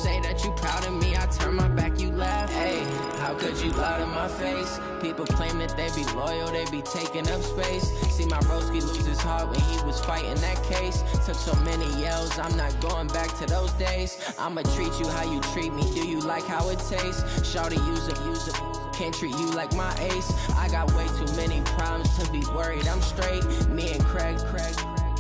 say that you proud of me, I turn my back, you laugh. Hey, how could you lie to my face? People claim that they be loyal, they be taking up space. See my broski lose his heart when he was fighting that case. Took so many yells, I'm not going back to those days. I'ma treat you how you treat me, do you like how it tastes? Shawty, use it, can't treat you like my ace. I got way too many problems to be worried, I'm straight. Me and Craig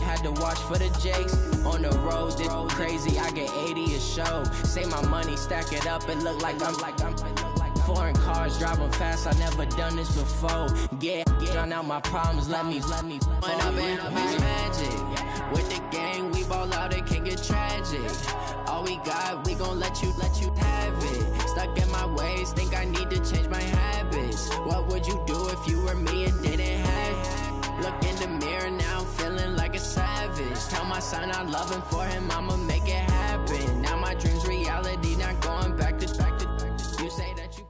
had to watch for the Jakes. On the road, this crazy, I get 80 a show. Say my money, stack it up, it look like I'm foreign cars, driving fast, I never done this before. Get drown out my problems, let me when I've been magic. With the gang, we ball out, it can get tragic. All we got, we gon' let you have it. Stuck in my ways, think I need to change my habits. What would you do if you were me and didn't have it? Look in the mirror now, I'm feeling like a savage. Tell my son I love him, for him I'ma make it happen. Now my dream's reality, not going back to you say that you.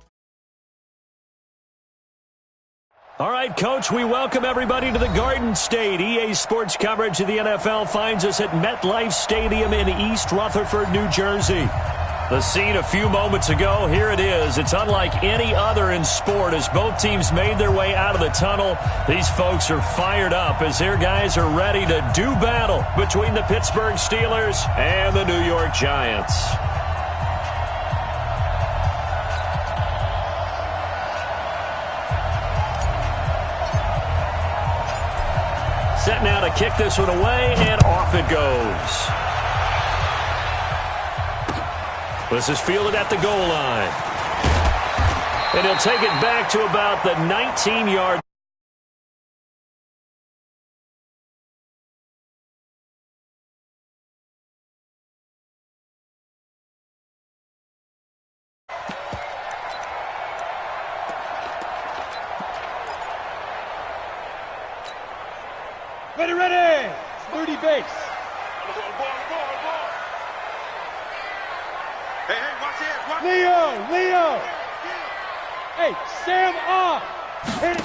All right, Coach, we welcome everybody to the Garden State. EA Sports coverage of the NFL finds us at MetLife Stadium in East Rutherford, New Jersey. The scene a few moments ago, here it is. It's unlike any other in sport as both teams made their way out of the tunnel. These folks are fired up as their guys are ready to do battle between the Pittsburgh Steelers and the New York Giants. Set now to kick this one away, and off it goes. This is fielded at the goal line. And he'll take it back to about the 19-yard. Ready! 30 base. Hey, watch it. Leo. Hey, Sam off. Hit it.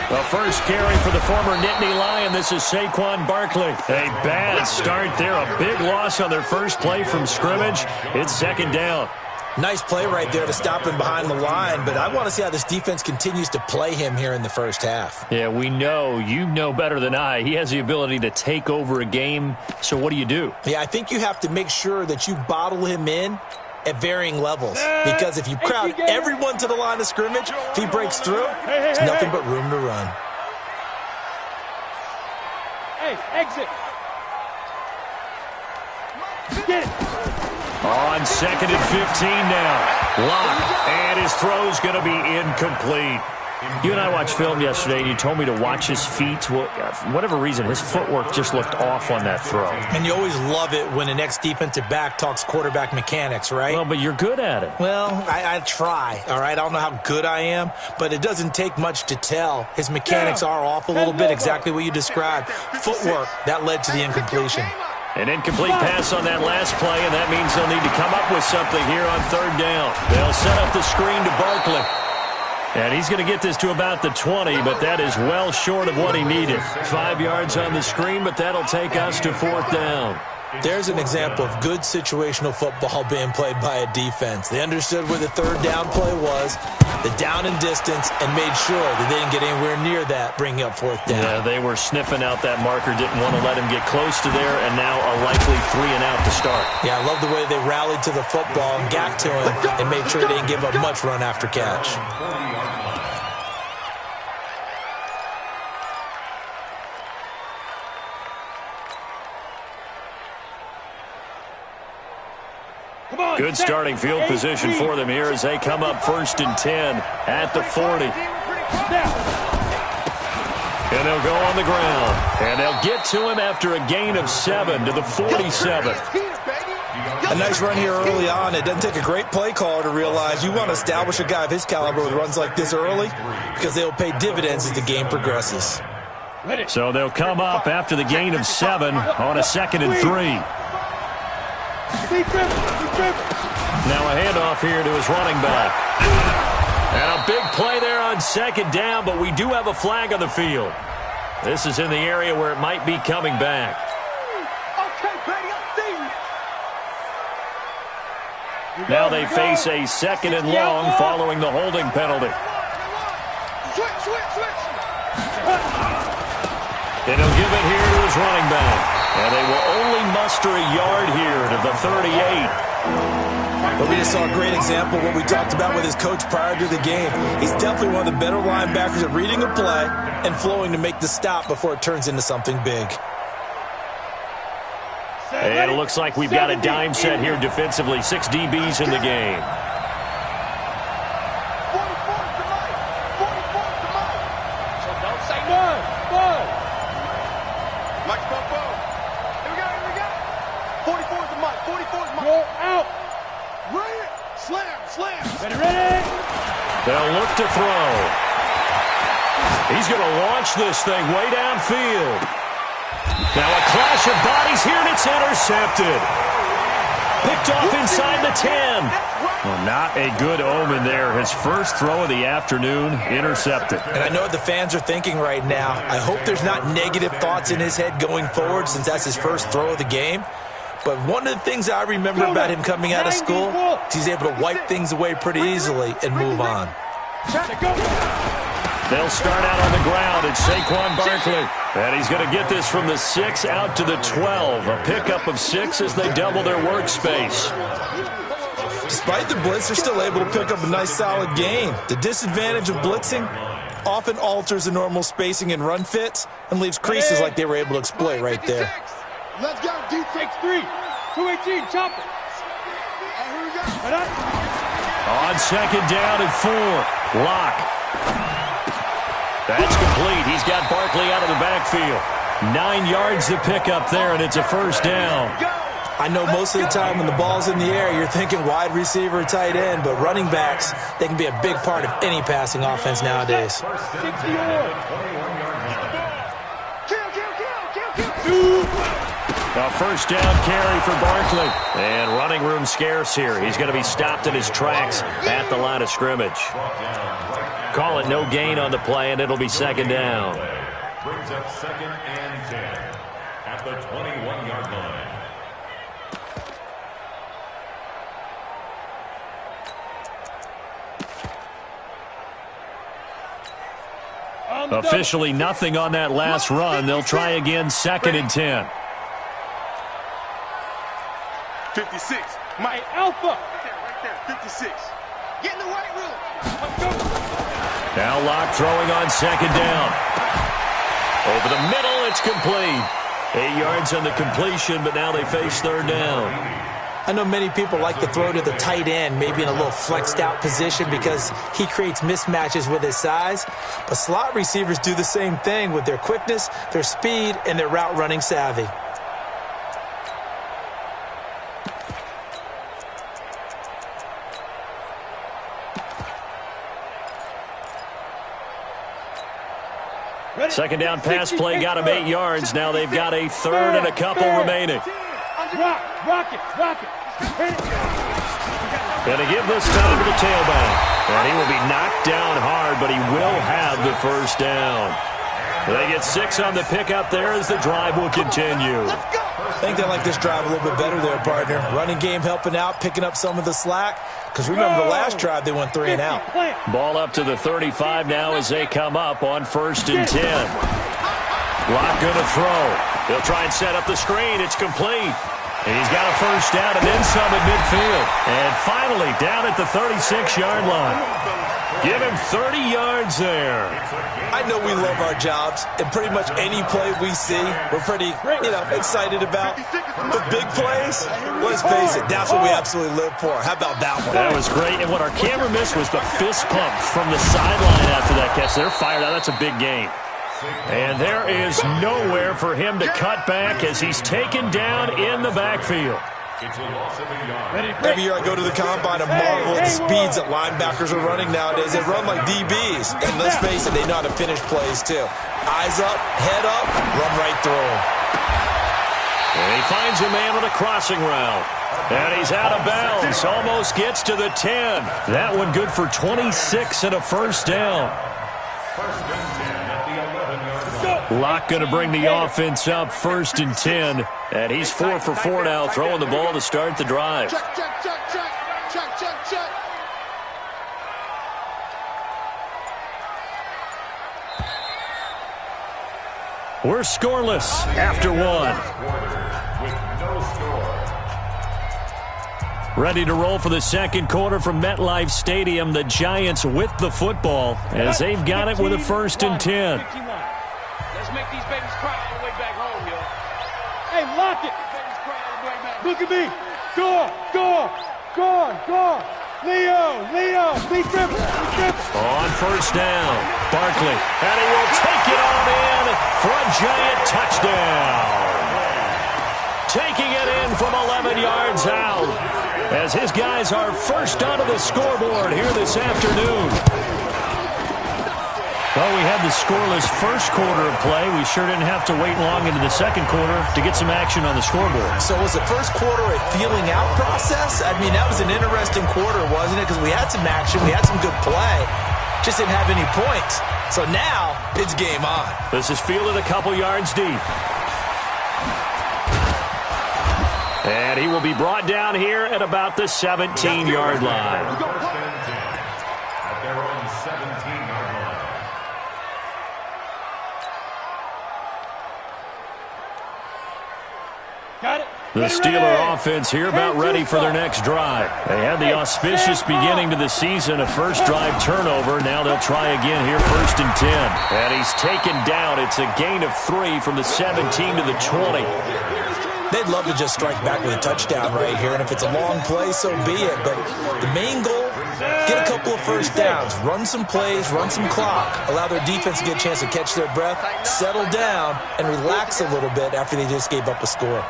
The first carry for the former Nittany Lion. This is Saquon Barkley. A bad start there. A big loss on their first play from scrimmage. It's second down. Nice play right there to stop him behind the line, but I want to see how this defense continues to play him here in the first half. Yeah, we know. You know better than I. He has the ability to take over a game, so what do you do? Yeah, I think you have to make sure that you bottle him in at varying levels, because if you crowd everyone to the line of scrimmage, if he breaks through, there's nothing but room to run. Hey, exit. Get it. On 2nd and 15 now. Lock, and his throw's going to be incomplete. You and I watched film yesterday, and you told me to watch his feet. Well, for whatever reason, his footwork just looked off on that throw. And you always love it when the next defensive back talks quarterback mechanics, right? Well, but you're good at it. Well, I try, all right? I don't know how good I am, but it doesn't take much to tell. His mechanics are off a little bit, exactly what you described. Footwork, that led to the incompletion. An incomplete pass on that last play, and that means they'll need to come up with something here on third down. They'll set up the screen to Barkley. And he's going to get this to about the 20, but that is well short of what he needed. 5 yards on the screen, but that'll take us to fourth down. There's an example of good situational football being played by a defense. They understood where the third down play was, the down and distance, and made sure that they didn't get anywhere near that, bringing up fourth down. Yeah, they were sniffing out that marker, didn't want to let him get close to there, and now a likely 3 and out to start. Yeah, I love the way they rallied to the football and got to him and made sure they didn't give up much run after catch. Good starting field position for them here as they come up 1st and 10 at the 40. And they'll go on the ground. And they'll get to him after a gain of 7 to the 47. A nice run here early on. It doesn't take a great play caller to realize you want to establish a guy of his caliber with runs like this early because they'll pay dividends as the game progresses. So they'll come up after the gain of 7 on a 2nd and 3. Now a handoff here to his running back. And a big play there on 2nd down, but we do have a flag on the field. This is in the area where it might be coming back. Now they face a second and long following the holding penalty. And he'll give it here to his running back. And they will only muster a yard here to the 38. But we just saw a great example of what we talked about with his coach prior to the game. He's definitely one of the better linebackers at reading a play and flowing to make the stop before it turns into something big. And it looks like we've got a dime set here defensively. 6 DBs in the game. They'll look to throw. He's going to launch this thing way downfield. Now a clash of bodies here, and it's intercepted. Picked off inside the 10. Well, not a good omen there. His first throw of the afternoon, intercepted. And I know what the fans are thinking right now. I hope there's not negative thoughts in his head going forward since that's his first throw of the game. But one of the things I remember about him coming out of school is he's able to wipe things away pretty easily and move on. They'll start out on the ground. It's Saquon Barkley. And he's going to get this from the 6 out to the 12. A pickup of 6 as they double their workspace. Despite the blitz, they're still able to pick up a nice solid gain. The disadvantage of blitzing often alters the normal spacing and run fits and leaves creases like they were able to exploit right there. Let's go, D-Fix 3. 218, chop it. On second down and 4. Lock. That's complete. He's got Barkley out of the backfield. 9 yards to pick up there, and it's a first down. I know most of the time when the ball's in the air, you're thinking wide receiver, tight end, but running backs, they can be a big part of any passing offense nowadays. A first down carry for Barkley. And running room scarce here. He's going to be stopped in his tracks at the line of scrimmage. Call it no gain on the play, and it'll be second down. Brings up second and 10 at the 21-yard line. Officially nothing on that last run. They'll try again, second and 10. 56. My alpha. Right there. 56. Get in the white room. Let's go. Now Locke throwing on second down. Over the middle, it's complete. 8 yards on the completion, but now they face third down. I know many people like to throw to the tight end, maybe in a little flexed out position because he creates mismatches with his size. But slot receivers do the same thing with their quickness, their speed, and their route running savvy. Second down pass play got him 8 yards. Now they've got a third and a couple remaining. Rock it. Going to give this time to the tailback. And he will be knocked down hard, but he will have the first down. They get 6 on the pickup there as the drive will continue. I think they like this drive a little bit better there, partner. Running game helping out, picking up some of the slack. Because remember the last drive, they went 3 and out. Ball up to the 35 now as they come up on first and 10. Locke going to throw. They'll try and set up the screen. It's complete. And he's got a first down and then some at midfield. And finally down at the 36-yard line. Give him 30 yards there. I know we love our jobs, and pretty much any play we see, we're pretty, excited about. But big plays, let's face it, that's what we absolutely live for. How about that one? That was great, and what our camera missed was the fist pump from the sideline after that catch. They're fired out. That's a big gain. And there is nowhere for him to cut back as he's taken down in the backfield. Every year I go to the combine and marvel at the speeds that linebackers are running nowadays. They run like DBs. And let's face it, they know how to finish plays too. Eyes up, head up, run right through them. And he finds a man with a crossing route. And he's out of bounds. Almost gets to the 10. That one good for 26 and a first down. Locke going to bring the offense up first and 10. And he's 4 for 4 now, throwing the ball to start the drive. Check. We're scoreless after one. Ready to roll for the second quarter from MetLife Stadium. The Giants with the football as they've got it with a 1st and 10. Let's make these babies cry all the way back home, yo. Hey, lock it. Babies cry all the way back. Look at me. Go. Leo. Lee Griffin. On 1st down, Barkley, and he will take it on in for a Giant touchdown. Taking it in from 11 yards out as his guys are first onto the scoreboard here this afternoon. Well, we had the scoreless first quarter of play. We sure didn't have to wait long into the second quarter to get some action on the scoreboard. So was the first quarter a feeling out process? I mean, that was an interesting quarter, wasn't it? Because we had some action, we had some good play, just didn't have any points. So now it's game on. This is fielded a couple yards deep. And he will be brought down here at about the 17-yard line. At their own 17-yard line. Got it. The Steeler offense here about ready for their next drive. They had the auspicious beginning to the season, a first drive turnover. Now they'll try again here, 1st and 10. And he's taken down. It's a gain of 3 from the 17 to the 20. They'd love to just strike back with a touchdown right here, and if it's a long play, so be it. But the main goal, get a couple of first downs, run some plays, run some clock, allow their defense to get a chance to catch their breath, settle down, and relax a little bit after they just gave up a score.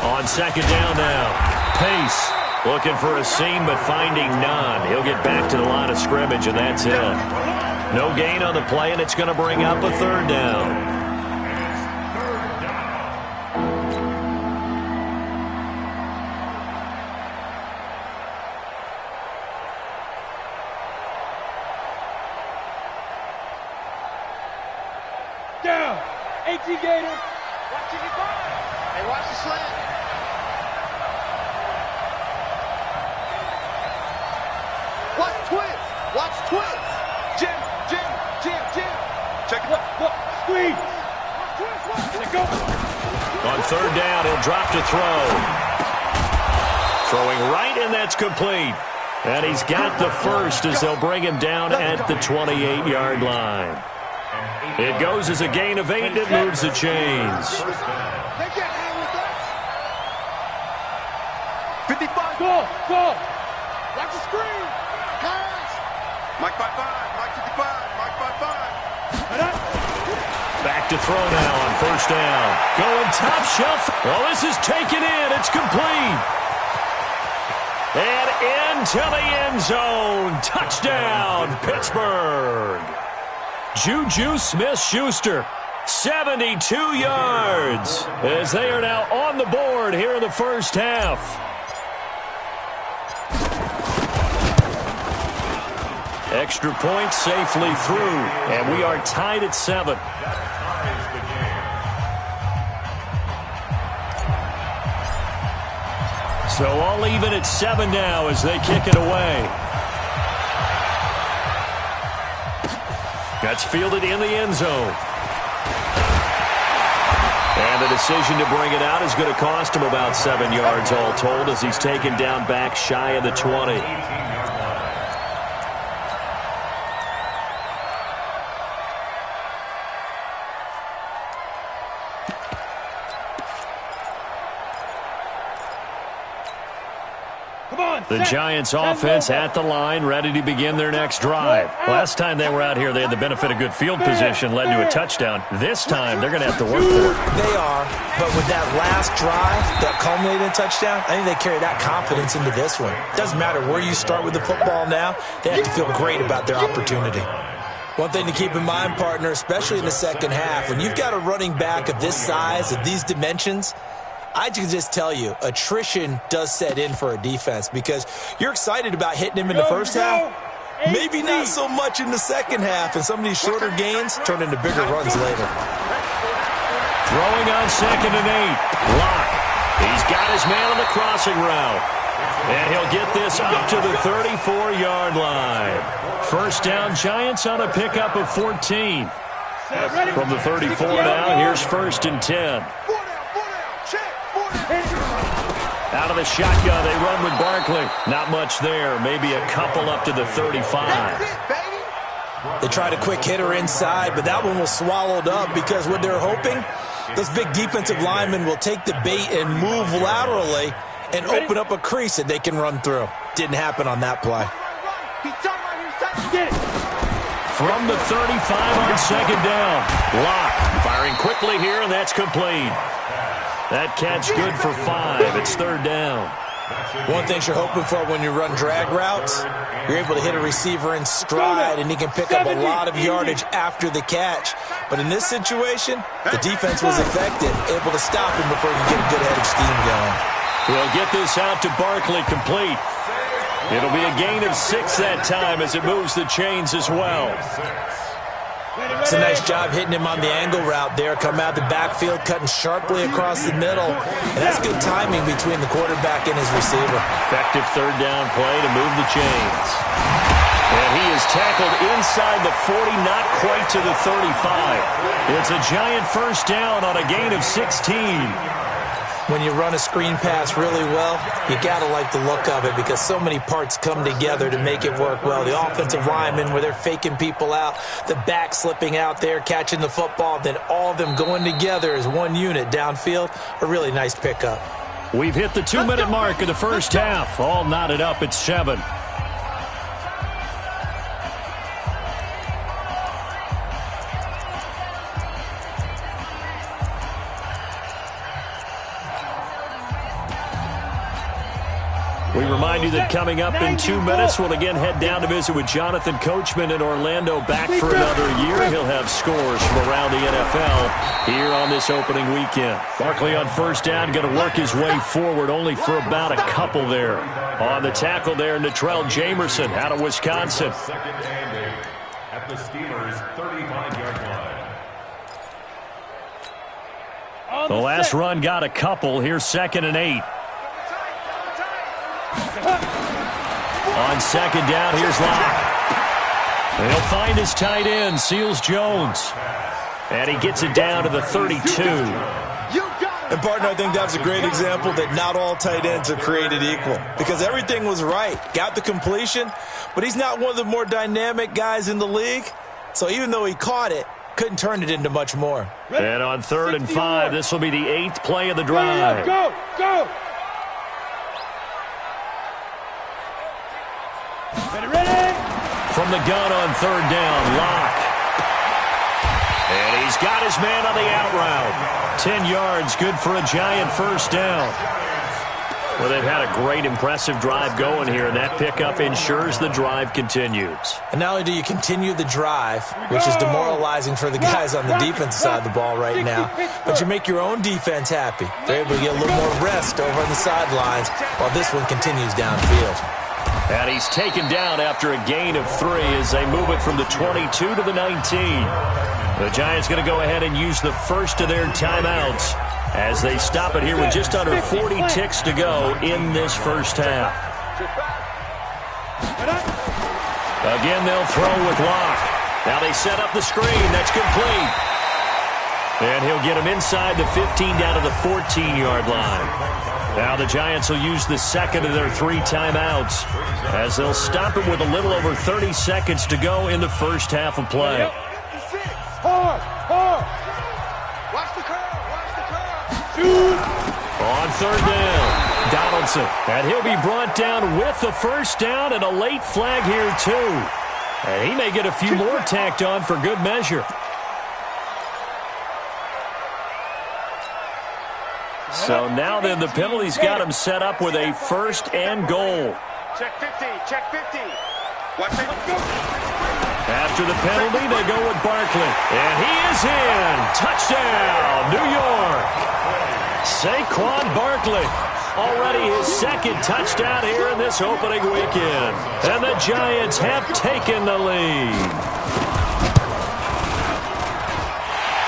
On 2nd down now, Pace looking for a seam but finding none. He'll get back to the line of scrimmage, and that's it. No gain on the play, and it's going to bring up a 3rd down. Down. AT Gator. Watch it go. Hey, watch the slant. Watch twist. Jim. Check it. Look. Squeeze. Let it go. On 3rd down, he'll drop to throw. Throwing right, and that's complete. And he's got the first as they'll bring him down at the 28-yard line. It goes as a gain of 8, and it moves the chains. They get hang with us. 55. Go. Watch the screen. Pass. Mike by 5. Mike 55. Mike by 5. Back to throw now on 1st down. Going top shelf. Well, this is taken in. It's complete. And into the end zone. Touchdown, Pittsburgh. Juju Smith-Schuster, 72 yards, as they are now on the board here in the first half. Extra point safely through, and we are tied at 7. So all even at 7 now as they kick it away. That's fielded in the end zone. And the decision to bring it out is going to cost him about 7 yards all told as he's taken down back shy of the 20. The Giants offense at the line, ready to begin their next drive. Last time they were out here, they had the benefit of good field position, led to a touchdown. This time, they're going to have to work for it. They are, but with that last drive that culminated in a touchdown, I think they carry that confidence into this one. Doesn't matter where you start with the football now, they have to feel great about their opportunity. One thing to keep in mind, partner, especially in the second half, when you've got a running back of this size, of these dimensions, I can just tell you, attrition does set in for a defense because you're excited about hitting him in the first half, maybe not so much in the second half, and some of these shorter gains turn into bigger runs later. Throwing on 2nd and 8. Lock He's got his man on the crossing route. And he'll get this up to the 34-yard line. First down, Giants on a pickup of 14. From the 34 now, here's 1st and 10. Out of the shotgun, they run with Barkley. Not much there, maybe a couple up to the 35. They tried a quick hitter inside, but that one was swallowed up because what they're hoping, those big defensive linemen will take the bait and move laterally and open up a crease that they can run through. Didn't happen on that play. From the 35 on 2nd down. Locke firing quickly here, and that's complete. That catch good for 5. It's 3rd down. One thing you're hoping for when you run drag routes, you're able to hit a receiver in stride, and he can pick up a lot of yardage after the catch. But in this situation, the defense was effective, able to stop him before he could get a good head of steam going. We'll get this out to Barkley, complete. It'll be a gain of 6 that time as it moves the chains as well. It's a nice job hitting him on the angle route there. Come out the backfield, cutting sharply across the middle. And that's good timing between the quarterback and his receiver. Effective 3rd down play to move the chains. And he is tackled inside the 40, not quite to the 35. It's a Giant first down on a gain of 16. When you run a screen pass really well, you got to like the look of it because so many parts come together to make it work well. The offensive linemen, where they're faking people out, the back slipping out there, catching the football, then all of them going together as one unit downfield. A really nice pickup. We've hit the 2-minute mark of the first half. All knotted up at 7. We remind you that coming up in 2 minutes, we'll again head down to visit with Jonathan Coachman in Orlando, back for another year. He'll have scores from around the NFL here on this opening weekend. Barkley on first down, going to work his way forward, only for about a couple there. On the tackle there, Natrell Jamerson out of Wisconsin. At the Steelers' 35-yard line. The last run got a couple. Here's 2nd and 8. On 2nd down, here's Locke. He'll find his tight end, Seals Jones. And he gets it down to the 32. And, partner, I think that's a great example that not all tight ends are created equal because everything was right. Got the completion, but he's not one of the more dynamic guys in the league. So even though he caught it, couldn't turn it into much more. And on 3rd and 5, this will be the 8th play of the drive. Go, go. Ready. From the gun on 3rd down, Locke. And he's got his man on the out route. 10 yards, good for a Giant first down. Well, they've had a great, impressive drive going here, and that pickup ensures the drive continues. And not only do you continue the drive, which is demoralizing for the guys on the defensive side of the ball right now, but you make your own defense happy. They're able to get a little more rest over on the sidelines while this one continues downfield. And he's taken down after a gain of 3 as they move it from the 22 to the 19. The Giants going to go ahead and use the first of their timeouts as they stop it here with just under 40 ticks to go in this first half. Again, they'll throw with Locke. Now they set up the screen. That's complete. And he'll get him inside the 15 down to the 14-yard line. Now the Giants will use the second of their 3 timeouts as they'll stop him with a little over 30 seconds to go in the first half of play. Hard. Watch the curve. Shoot. On 3rd down, Donaldson. And he'll be brought down with the first down and a late flag here too. And he may get a few more tacked on for good measure. So now then the penalty's got him set up with a 1st and goal. Check 50. Watch it. After the penalty, they go with Barkley. And he is in. Touchdown, New York. Saquon Barkley. Already his 2nd touchdown here in this opening weekend. And the Giants have taken the lead.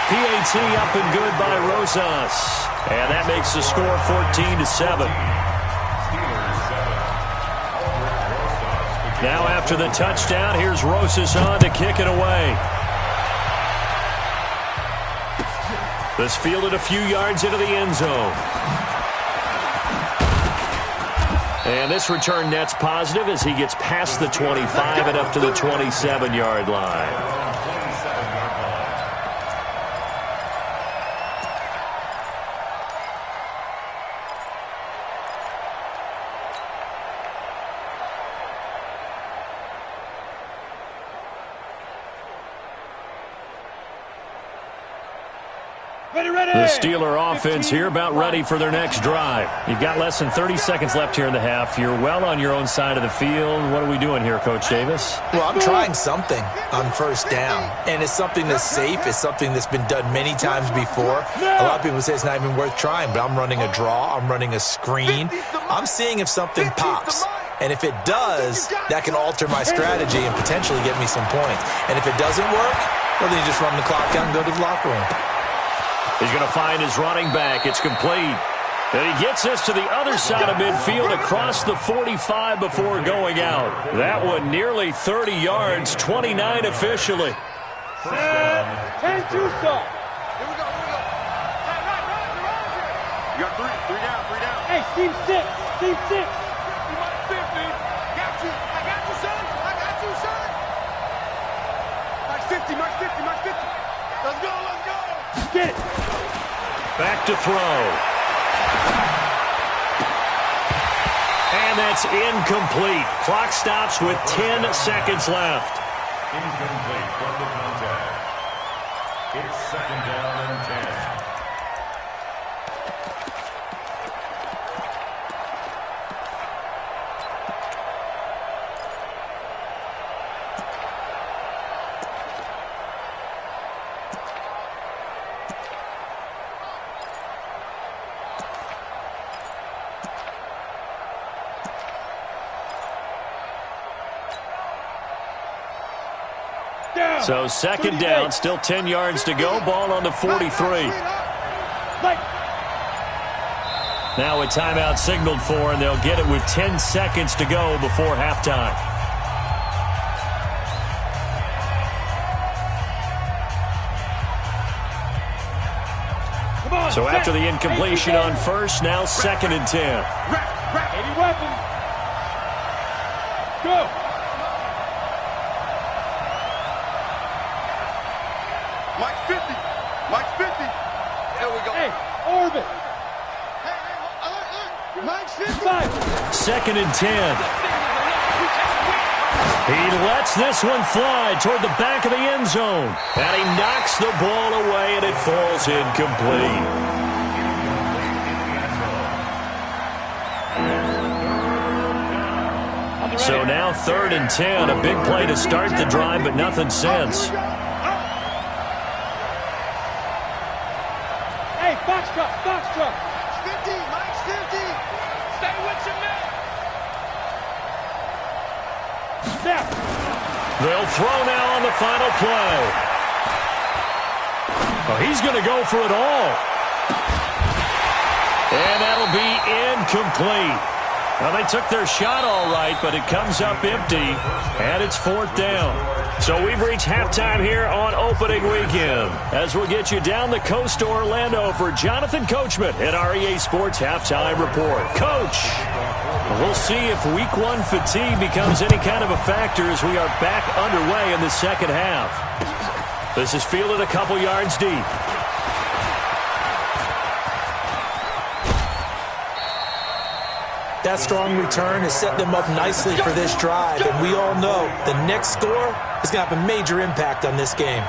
PAT up and good by Rosas. And that makes makes the score 14-7. Now after the touchdown, here's Rosas on to kick it away. This fielded a few yards into the end zone. And this return net's positive as he gets past the 25 and up to the 27-yard line. The Steeler offense here about ready for their next drive. You've got less than 30 seconds left here in the half. You're well on your own side of the field. What are we doing here, Coach Davis? Well, I'm trying something on first down, and it's something that's safe. It's something that's been done many times before. A lot of people say it's not even worth trying, but I'm running a draw. I'm running a screen. I'm seeing if something pops. And if it does, that can alter my strategy and potentially get me some points. And if it doesn't work, well, then you just run the clock out and go to the locker room. He's going to find his running back. It's complete. And he gets this to the other side of midfield across the 45 before going out. That one nearly 30 yards, 29 officially. 10-2 stop. Here we go. You got three down. Hey, team six. You might 50. Got you. I got you, son. Max 50. Let's go. Get it. Back to throw. And that's incomplete. Clock stops with 10 seconds left. Incomplete from the contact. It's second down and 10. So second down, still 10 yards to go. Ball on the 43. Now a timeout signaled for, and they'll get it with 10 seconds to go before halftime. So after the incompletion on first, now second and 10. 80 weapons. Go. Mike 50. There we go. Hey, orbit. Hey, Mike's 55. Second and 10. He lets this one fly toward the back of the end zone. And he knocks the ball away, and it falls incomplete. So now third and 10. A big play to start the drive, but nothing since. Box truck. Mike's 50. Stay with your man. Snap. They'll throw now on the final play. Oh, he's going to go for it all. And that'll be incomplete. Well, they took their shot all right, but it comes up empty, and it's fourth down. So we've reached halftime here on opening weekend, as we'll get you down the coast to Orlando for Jonathan Coachman at our EA Sports Halftime Report. Coach, we'll see if Week 1 fatigue becomes any kind of a factor as we are back underway in the second half. This is fielded a couple yards deep. That strong return has set them up nicely for this drive, and we all know the next score is going to have a major impact on this game.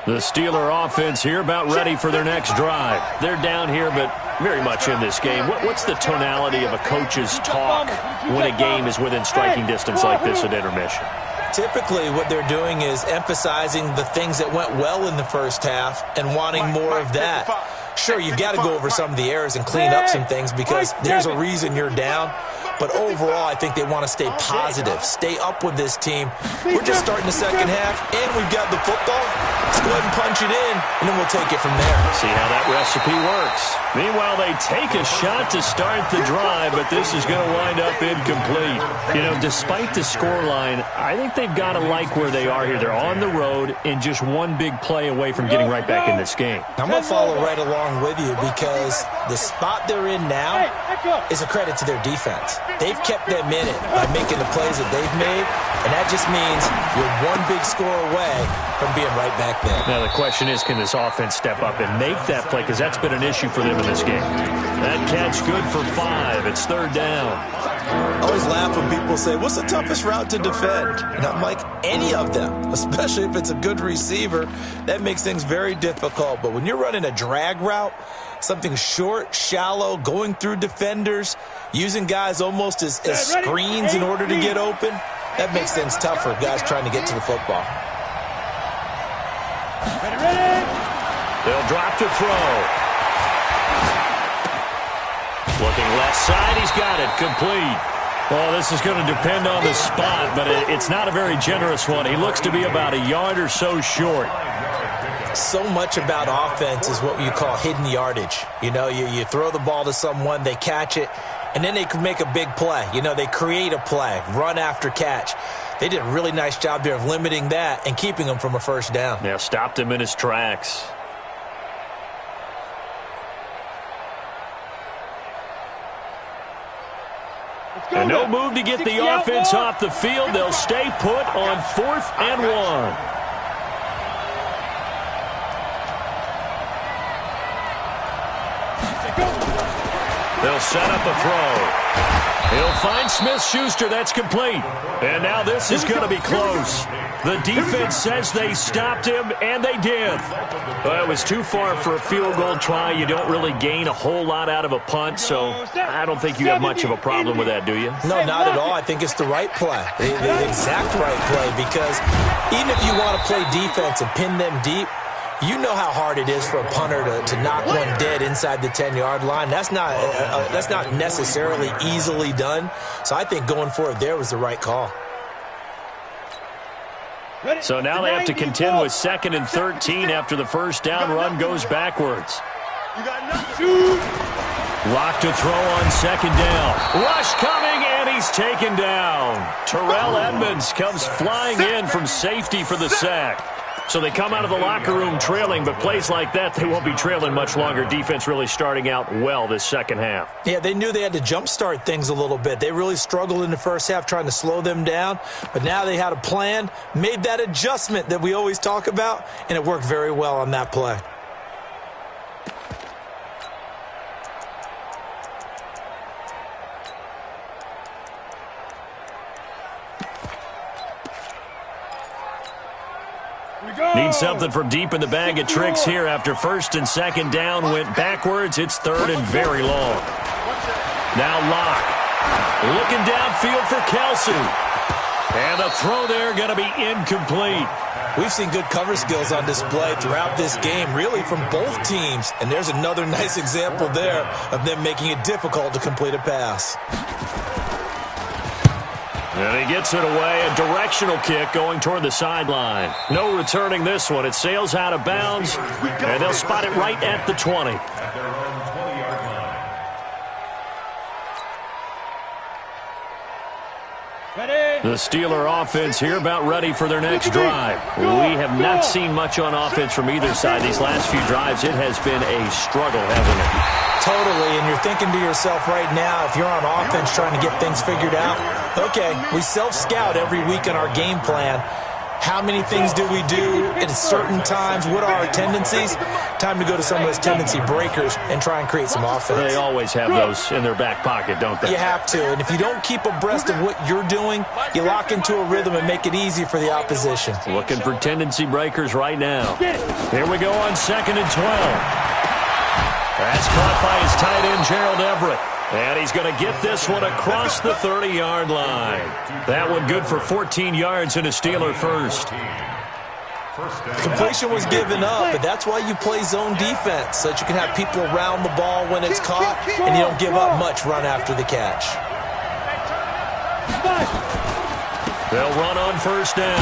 The Steeler offense here about ready for their next drive. They're down here, but very much in this game. What's the tonality of a coach's talk when a game is within striking distance like this at intermission? Typically, what they're doing is emphasizing the things that went well in the first half and wanting more of that. Sure, you've got to go over some of the errors and clean up some things because there's a reason you're down. But overall, I think they want to stay positive, stay up with this team. We're just starting the second half, and we've got the football. Let's go ahead and punch it in, and then we'll take it from there. See how that recipe works. Meanwhile, they take a shot to start the drive, but this is going to wind up incomplete. You know, despite the scoreline, I think they've got to like where they are here. They're on the road and just one big play away from getting right back in this game. I'm going to follow right along with you because the spot they're in now is a credit to their defense. They've kept them in it by making the plays that they've made, and that just means you're one big score away from being right back there. Now the question is, can this offense step up and make that play? Because that's been an issue for them in this game. That catch good for 5. It's third down. I always laugh when people say, what's the toughest route to defend? And I'm like, any of them, especially if it's a good receiver. That makes things very difficult. But when you're running a drag route, something short, shallow, going through defenders, using guys almost as screens in order to get open, that makes things tougher, guys trying to get to the football. They'll drop to throw. Looking left side, he's got it, complete. Well, this is going to depend on the spot, but it's not a very generous one. He looks to be about a yard or so short. So much about offense is what you call hidden yardage. You know, you throw the ball to someone, they catch it, and then they can make a big play. You know, they create a play, run after catch. They did a really nice job there of limiting that and keeping him from a first down. Yeah, stopped him in his tracks. And no move to get the offense off the field. They'll stay put on 4th and 1. They'll set up a throw. He'll find Smith-Schuster. That's complete. And now this is going to be close. The defense says they stopped him, and they did. Well, it was too far for a field goal try. You don't really gain a whole lot out of a punt, so I don't think you have much of a problem with that, do you? No, not at all. I think it's the right play, the exact right play, because even if you want to play defense and pin them deep, you know how hard it is for a punter to knock one dead inside the 10-yard line. That's not necessarily easily done. So I think going for it there was the right call. So now they have to contend with 2nd and 13 after the first down run goes backwards. Lock to throw on 2nd down. Rush coming, and he's taken down. Terrell Edmunds comes flying in from safety for the sack. So they come out of the locker room trailing, but plays like that, they won't be trailing much longer. Defense really starting out well this second half. Yeah, they knew they had to jumpstart things a little bit. They really struggled in the first half trying to slow them down, but now they had a plan, made that adjustment that we always talk about, and it worked very well on that play. Need something from deep in the bag of tricks here after 1st and 2nd down went backwards. It's 3rd and very long. Now Locke. Looking downfield for Kelsey. And the throw there going to be incomplete. We've seen good cover skills on display throughout this game, really from both teams. And there's another nice example there of them making it difficult to complete a pass. And he gets it away, a directional kick going toward the sideline. No returning this one. It sails out of bounds, and they'll spot it right at the 20. The Steeler offense here about ready for their next drive. We have not seen much on offense from either side these last few drives. It has been a struggle, hasn't it? Totally, and you're thinking to yourself right now, if you're on offense trying to get things figured out, okay, we self-scout every week in our game plan. How many things do we do at certain times? What are our tendencies? Time to go to some of those tendency breakers and try and create some offense. They always have those in their back pocket, don't they? You have to, and if you don't keep abreast of what you're doing, you lock into a rhythm and make it easy for the opposition. Looking for tendency breakers right now. Here we go on 2nd and 12. That's caught by his tight end, Gerald Everett. And he's going to get this one across the 30-yard line. That one good for 14 yards and a Steeler first. Completion was given up, but that's why you play zone defense, so that you can have people around the ball when it's caught, and you don't give up much run after the catch. They'll run on first down.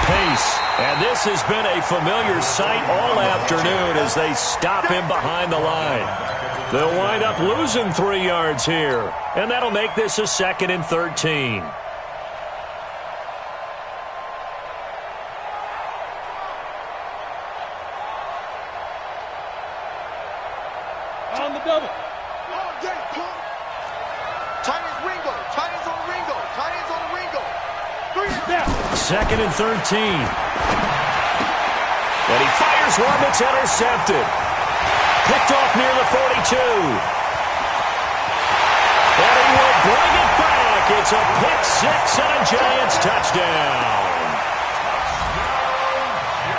Pace. And this has been a familiar sight all afternoon as they stop him behind the line. They'll wind up losing 3 yards here, and that'll make this a 2nd and 13. On the double. Tight ends Ringo. Tight ends on Ringo. Tight ends on Ringo. 2nd and 13. And he fires one that's intercepted. Picked off near the 42. And he will bring it back. It's a pick six and a Giants touchdown.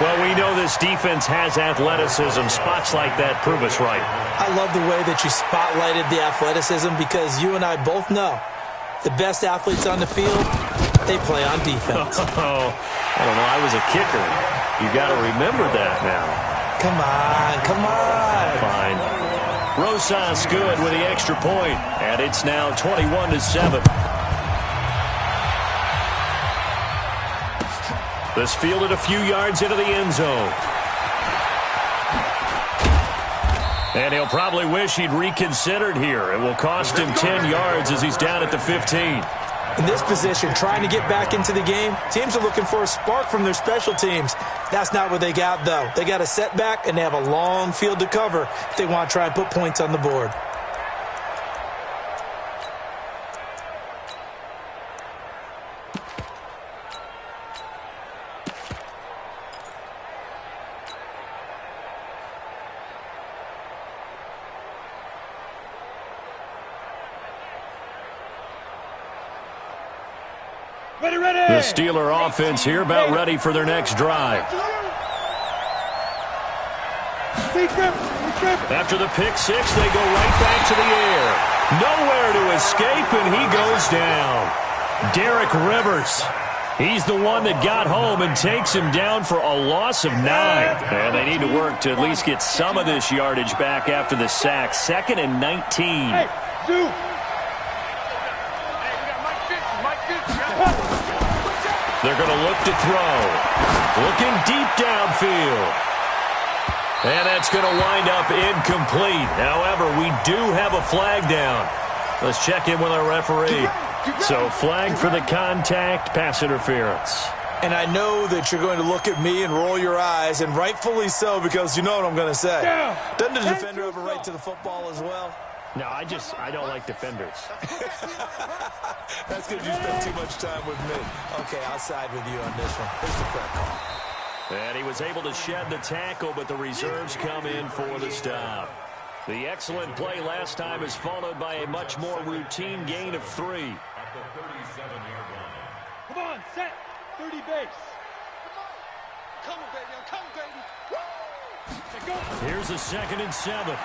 Well, we know this defense has athleticism. Spots like that prove us right. I love the way that you spotlighted the athleticism because you and I both know the best athletes on the field, they play on defense. Oh, I don't know. I was a kicker. You got to remember that now. Come on, come on. Fine. Rosas good with the extra point, and it's now 21-7. This fielded a few yards into the end zone. And he'll probably wish he'd reconsidered here. It will cost him 10 yards as he's down at the 15. In this position, trying to get back into the game, teams are looking for a spark from their special teams. That's not what they got, though. They got a setback, and they have a long field to cover if they want to try and put points on the board. The Steeler offense here about ready for their next drive. After the pick six, they go right back to the air. Nowhere to escape, and he goes down. Derek Rivers. He's the one that got home and takes him down for a loss of 9. And they need to work to at least get some of this yardage back after the sack. 2nd and 19. Hey, Zoo. They're going to look to throw. Looking deep downfield. And that's going to wind up incomplete. However, we do have a flag down. Let's check in with our referee. So, flag for the contact, pass interference. And I know that you're going to look at me and roll your eyes, and rightfully so, because you know what I'm going to say. Doesn't the defender have a right to the football as well? No, I don't like defenders. That's because you spend too much time with me. Okay, I'll side with you on this one. Here's the correct call. And he was able to shed the tackle, but the reserves come in for the stop. The excellent play last time is followed by a much more routine gain of 3. Come on, set. 30 base. Come on, baby. Come, baby. Here's a 2nd and 7.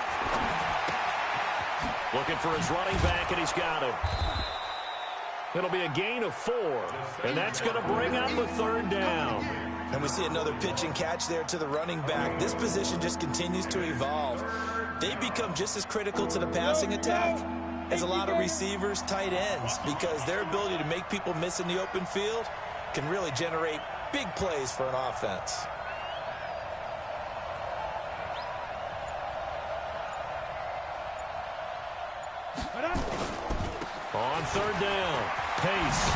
Looking for his running back, and he's got him. It'll be a gain of 4, and that's going to bring up the 3rd down. And we see another pitch and catch there to the running back. This position just continues to evolve. They become just as critical to the passing attack as a lot of receivers, tight ends, because their ability to make people miss in the open field can really generate big plays for an offense. On 3rd down, Pace.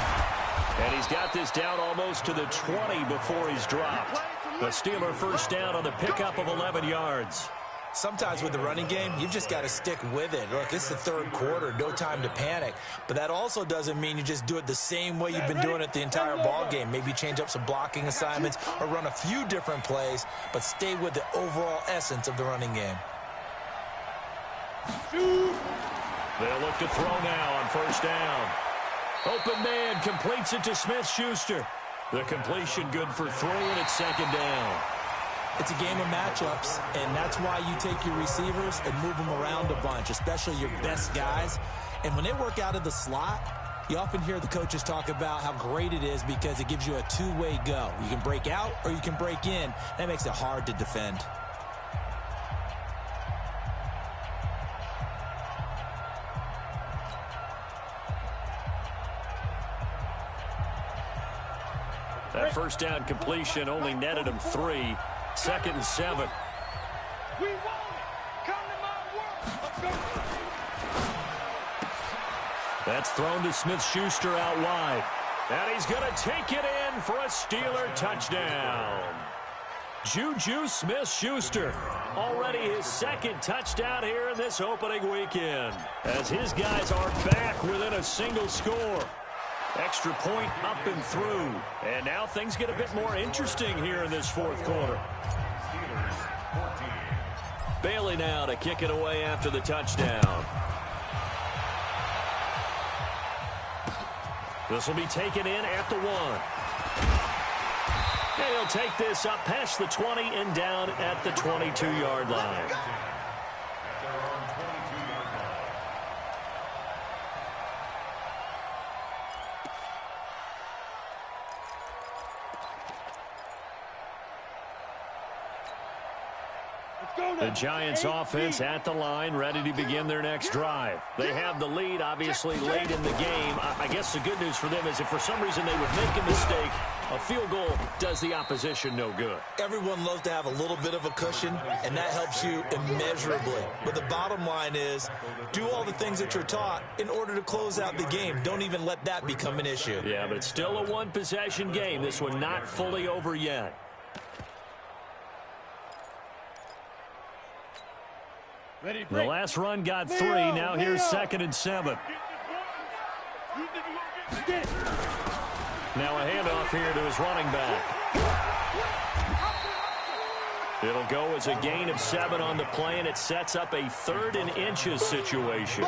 And he's got this down almost to the 20 before he's dropped. The Steeler first down on the pickup of 11 yards. Sometimes with the running game, you've just got to stick with it. Look, it's the 3rd quarter, no time to panic. But that also doesn't mean you just do it the same way you've been doing it the entire ball game. Maybe change up some blocking assignments or run a few different plays, but stay with the overall essence of the running game. They'll look to throw now on first down. Open man completes it to Smith-Schuster. The completion good for 3, and it's 2nd down. It's a game of matchups, and that's why you take your receivers and move them around a bunch, especially your best guys. And when they work out of the slot, You often hear the coaches talk about how great it is because it gives you a two-way go. You can break out or you can break in. That makes it hard to defend. That first down completion only netted him 3. 2nd and 7. We want it. Come to my world. Let's go. That's thrown to Smith-Schuster out wide. And he's going to take it in for a Steeler touchdown. Juju Smith-Schuster, already his 2nd touchdown here in this opening weekend, as his guys are back within a single score. Extra point up and through. And now things get a bit more interesting here in this 4th quarter. Bailey now to kick it away after the touchdown. This will be taken in at the 1. And he'll take this up past the 20 and down at the 22-yard line. The Giants offense at the line, ready to begin their next drive. They have the lead, obviously, late in the game. I guess the good news for them is if for some reason they would make a mistake, a field goal does the opposition no good. Everyone loves to have a little bit of a cushion, and that helps you immeasurably. But the bottom line is, do all the things that you're taught in order to close out the game. Don't even let that become an issue. Yeah, but it's still a one-possession game. This one not fully over yet. The last run got 3. Now here's 2nd and 7. Now a handoff here to his running back. It'll go as a gain of 7 on the play, and it sets up a 3rd and inches situation.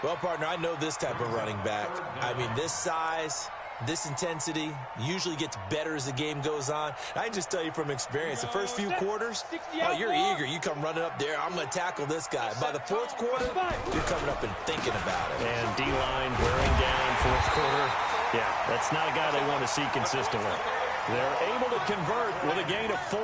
Well, partner, I know this type of running back. I mean, this size, this intensity usually gets better as the game goes on. I can just tell you from experience, the first few quarters, oh, you're eager. You come running up there, I'm going to tackle this guy. By the 4th quarter, you're coming up and thinking about it. And D-line wearing down 4th quarter. Yeah, that's not a guy they want to see consistently. They're able to convert with a gain of 4.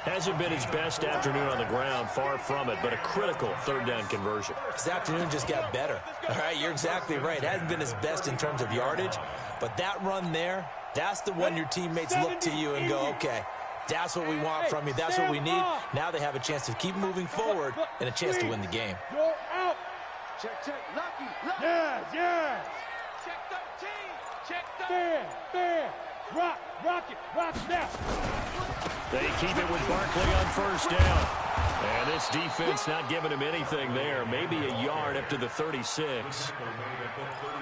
Hasn't been his best afternoon on the ground, far from it, but a critical 3rd down conversion. This afternoon just got better. All right, you're exactly right. Hasn't been his best in terms of yardage, but that run there, that's the one your teammates look to you and go, okay, that's what we want from you. That's what we need. Now they have a chance to keep moving forward and a chance to win the game. You're out. Check, check. Lucky. Yes, yes. Check 13. Check 13. Fair. Rock it now. They keep it with Barkley on 1st down. And this defense not giving him anything there. Maybe a yard up to the 36.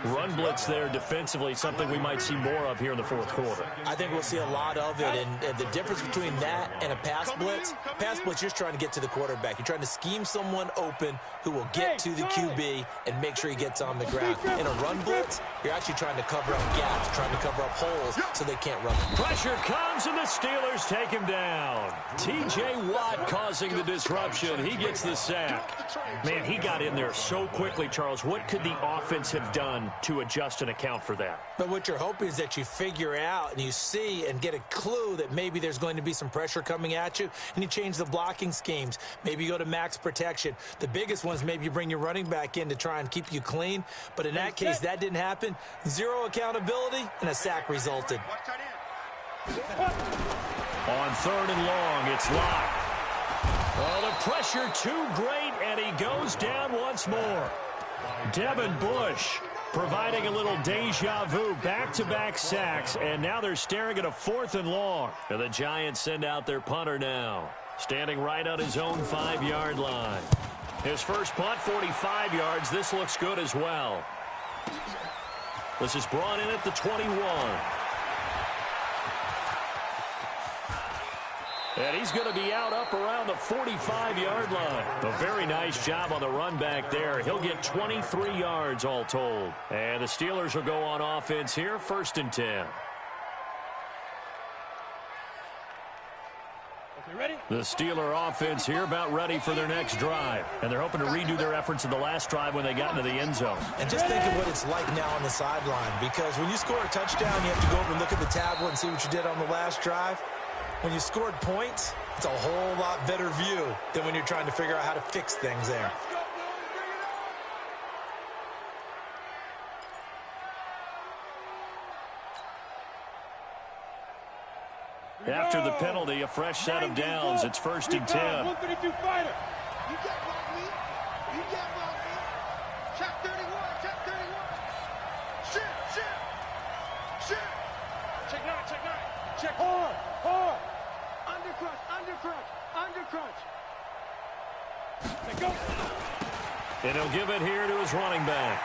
Run blitz there defensively, something we might see more of here in the 4th quarter. I think we'll see a lot of it. And the difference between that and a pass blitz, you're trying to get to the quarterback. You're trying to scheme someone open who will get to the QB and make sure he gets on the ground. In a run blitz, you're actually trying to cover up gaps, trying to cover up holes so they can't run. Pressure comes and the Steelers take him down. T.J. Watt causing the disruption. He gets the sack. Man, he got in there so quickly, Charles. What could the offense have done to adjust and account for that? But what you're hoping is that you figure out and you see and get a clue that maybe there's going to be some pressure coming at you, and you change the blocking schemes. Maybe you go to max protection. The biggest ones, maybe you bring your running back in to try and keep you clean. But in that case, that didn't happen. 0 accountability, and a sack resulted. On 3rd and long, it's locked. Oh, the pressure too great, and he goes down once more. Devin Bush providing a little deja vu, back-to-back sacks, and now they're staring at a 4th and long. And the Giants send out their punter now, standing right on his own 5-yard line. His first punt, 45 yards. This looks good as well. This is brought in at the 21. And he's going to be out up around the 45-yard line. A very nice job on the run back there. He'll get 23 yards all told. And the Steelers will go on offense here, 1st and 10. Okay, ready? The Steeler offense here about ready for their next drive. And they're hoping to redo their efforts in the last drive when they got into the end zone. And just think of what it's like now on the sideline. Because when you score a touchdown, you have to go over and look at the tablet and see what you did on the last drive. When you scored points, it's a whole lot better view than when you're trying to figure out how to fix things there. After the penalty, a fresh set of downs. It's 1st and 10. 152 fighter. You can't block me. You can't block me. Check 31. Check 31. Shit. Check 9. Check hard. Undercrunch. Let go. And he'll give it here to his running back.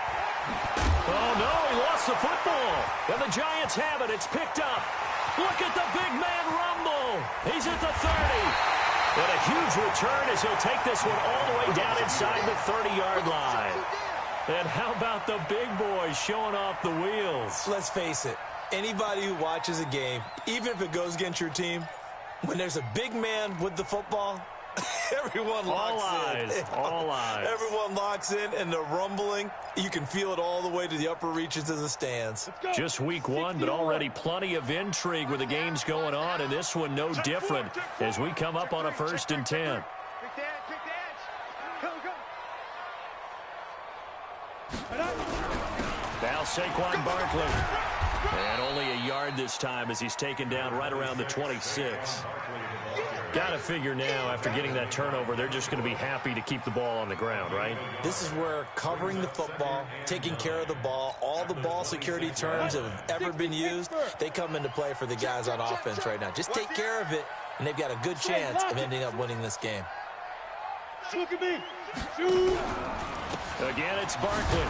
Oh, no, he lost the football. And the Giants have it. It's picked up. Look at the big man rumble. He's at the 30. And a huge return as he'll take this one all the way down inside the 30-yard line. And how about the big boys showing off the wheels? Let's face it, anybody who watches a game, even if it goes against your team, when there's a big man with the football, everyone locks in. All eyes. Everyone locks in, and the rumbling, you can feel it all the way to the upper reaches of the stands. Just week 1, but already plenty of intrigue with the games going on, and this one no different as we come up on a 1st and 10. Pick the edge. Go. Now Saquon Barkley. And only a yard this time as he's taken down right around the 26. Got to figure now, after getting that turnover, they're just going to be happy to keep the ball on the ground, right? This is where covering the football, taking care of the ball, all the ball security terms that have ever been used, they come into play for the guys on offense right now. Just take care of it, and they've got a good chance of ending up winning this game. Look at me. Shoot. Again, it's Barkley.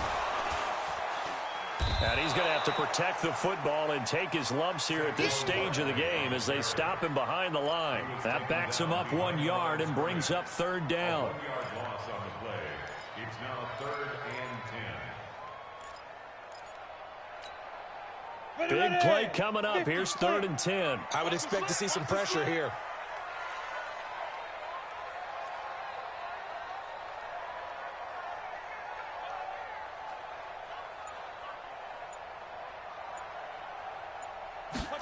And he's going to have to protect the football and take his lumps here at this stage of the game as they stop him behind the line. That backs him up 1 yard and brings up 3rd down. Loss on the play. It's now 3rd and 10. Big play coming up. Here's 3rd and 10. I would expect to see some pressure here.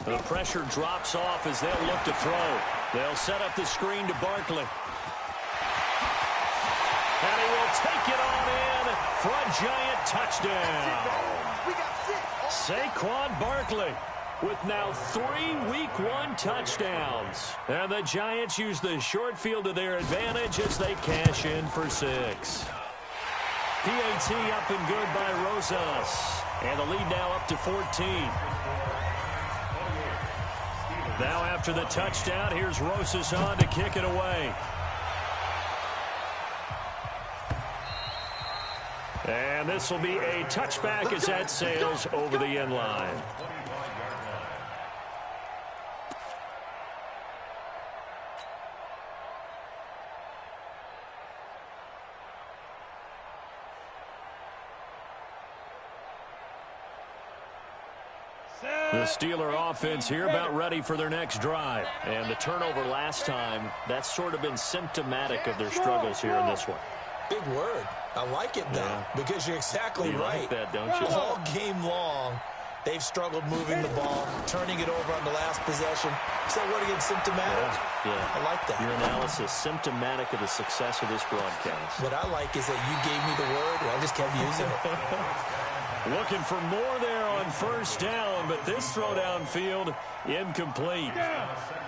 The pressure drops off as they'll look to throw. They'll set up the screen to Barkley. And he will take it on in for a Giant touchdown. Saquon Barkley with now 3 Week 1 touchdowns. And the Giants use the short field to their advantage as they cash in for 6. PAT up and good by Rosas. And the lead now up to 14. Now after the touchdown, here's Rosas on to kick it away. And this will be a touchback as that sails over the end line. The Steeler offense here about ready for their next drive. And the turnover last time, that's sort of been symptomatic of their struggles here in this one. Big word. I like it, though, because you're exactly right. Like that, don't you? All game long, they've struggled moving the ball, turning it over on the last possession. So what again, symptomatic? Yeah. I like that. Your analysis, symptomatic of the success of this broadcast. What I like is that you gave me the word, and I just kept using it. Looking for more there on 1st down, but this throw downfield incomplete.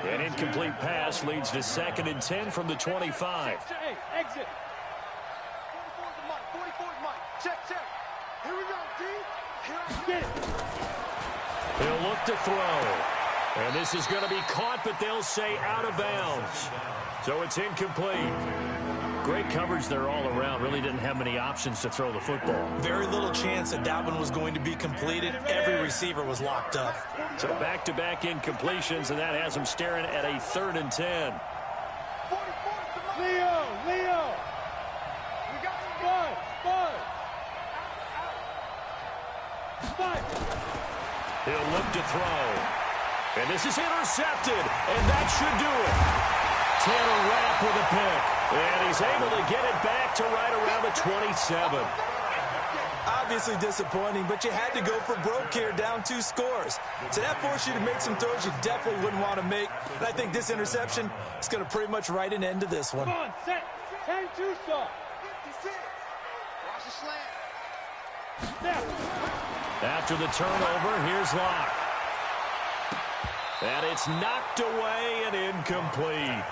An incomplete pass leads to 2nd and 10 from the 25. Hey, exit. 44's Mike. Check. Here we go, D. Get it. He'll look to throw. And this is going to be caught, but they'll say out of bounds. So it's incomplete. Great coverage there all around. Really didn't have many options to throw the football. Very little chance that one was going to be completed. Every receiver was locked up. So back-to-back incompletions, and that has them staring at a 3rd and 10. Leo. We got Bud. He'll look to throw. And this is intercepted, and that should do it. Tanner Rapp with a pick. And he's able to get it back to right around the 27. Obviously disappointing, but you had to go for broke here, down 2 scores. So that forced you to make some throws you definitely wouldn't want to make. And I think this interception is going to pretty much write an end to this one. Come on, set. 10-2 stop. 56. Watch the slant. After the turnover, here's Locke. And it's knocked away and incomplete.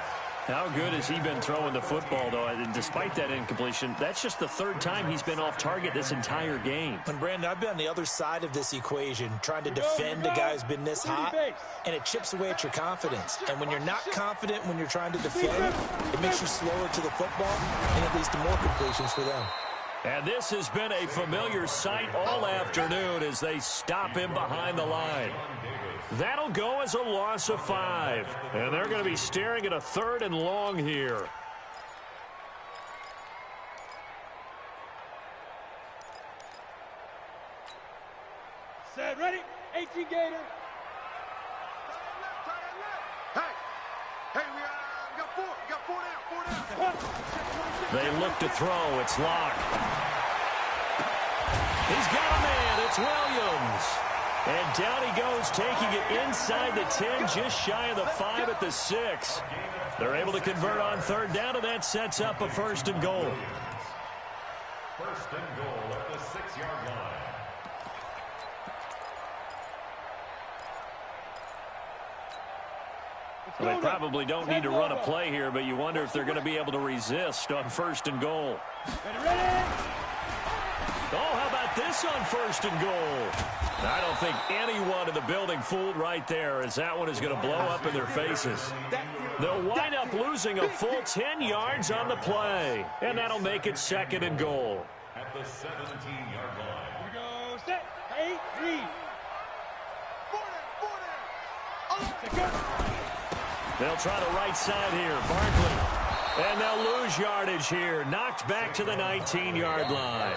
How good has he been throwing the football, though? And despite that incompletion, that's just the 3rd time he's been off target this entire game. And Brandon, I've been on the other side of this equation, trying to defend a guy who's been this hot, and it chips away at your confidence. And when you're not confident when you're trying to defend, it makes you slower to the football, and it leads to more completions for them. And this has been a familiar sight all afternoon as they stop him behind the line. That'll go as a loss of 5. And they're going to be staring at a 3rd and long here. Set, ready? 18 Gator. Hey, we got 4. We got 4 down. 4 down. They look to throw. It's Locke. He's got a man. It's Williams. And down he goes, taking it inside the 10, just shy of the 5 at the 6. They're able to convert on 3rd down, and that sets up a 1st and goal. 1st and goal at the 6-yard line. Well, they probably don't need to run a play here, but you wonder if they're going to be able to resist on 1st and goal. Ready? Oh, how about this on 1st and goal? I don't think anyone in the building fooled right there, as that one is going to blow up in their faces. They'll wind up losing a full 10 yards on the play, and that'll make it 2nd and goal. At the 17-yard line. Here we go, set. 8, 3. 4 down. They'll try the right side here. Barkley. And they'll lose yardage here. Knocked back to the 19-yard line.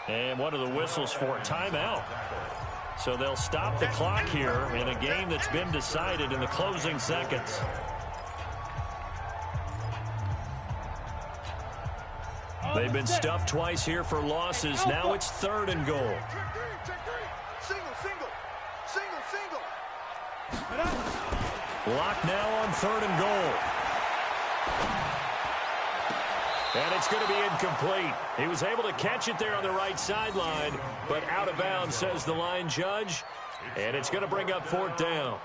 And what are the whistles for? Timeout. So they'll stop the clock here in a game that's been decided in the closing seconds. They've been stuffed twice here for losses. Now it's 3rd and goal. Single. Lock now on 3rd and goal. And it's going to be incomplete. He was able to catch it there on the right sideline, but out of bounds, says the line judge. And it's going to bring up 4th down.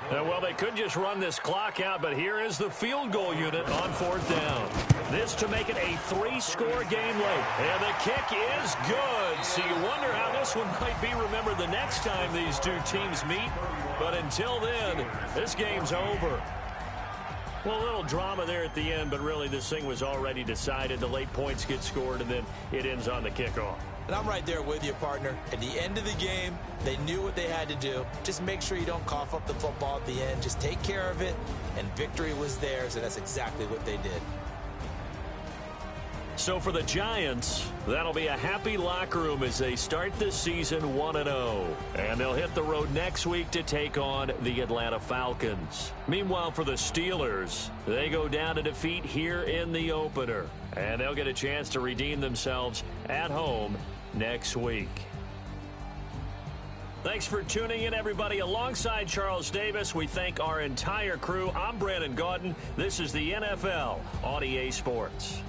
Well, they could just run this clock out, but here is the field goal unit on 4th down. This to make it a 3-score game late. And the kick is good. So you wonder how this one might be remembered the next time these two teams meet. But until then, this game's over. Well, a little drama there at the end, but really this thing was already decided. The late points get scored, and then it ends on the kickoff. And I'm right there with you, partner. At the end of the game, they knew what they had to do. Just make sure you don't cough up the football at the end. Just take care of it, and victory was theirs, and that's exactly what they did. So for the Giants, that'll be a happy locker room as they start this season 1-0. And they'll hit the road next week to take on the Atlanta Falcons. Meanwhile, for the Steelers, they go down to defeat here in the opener. And they'll get a chance to redeem themselves at home next week. Thanks for tuning in, everybody. Alongside Charles Davis, we thank our entire crew. I'm Brandon Gaudin. This is the NFL on EA Sports.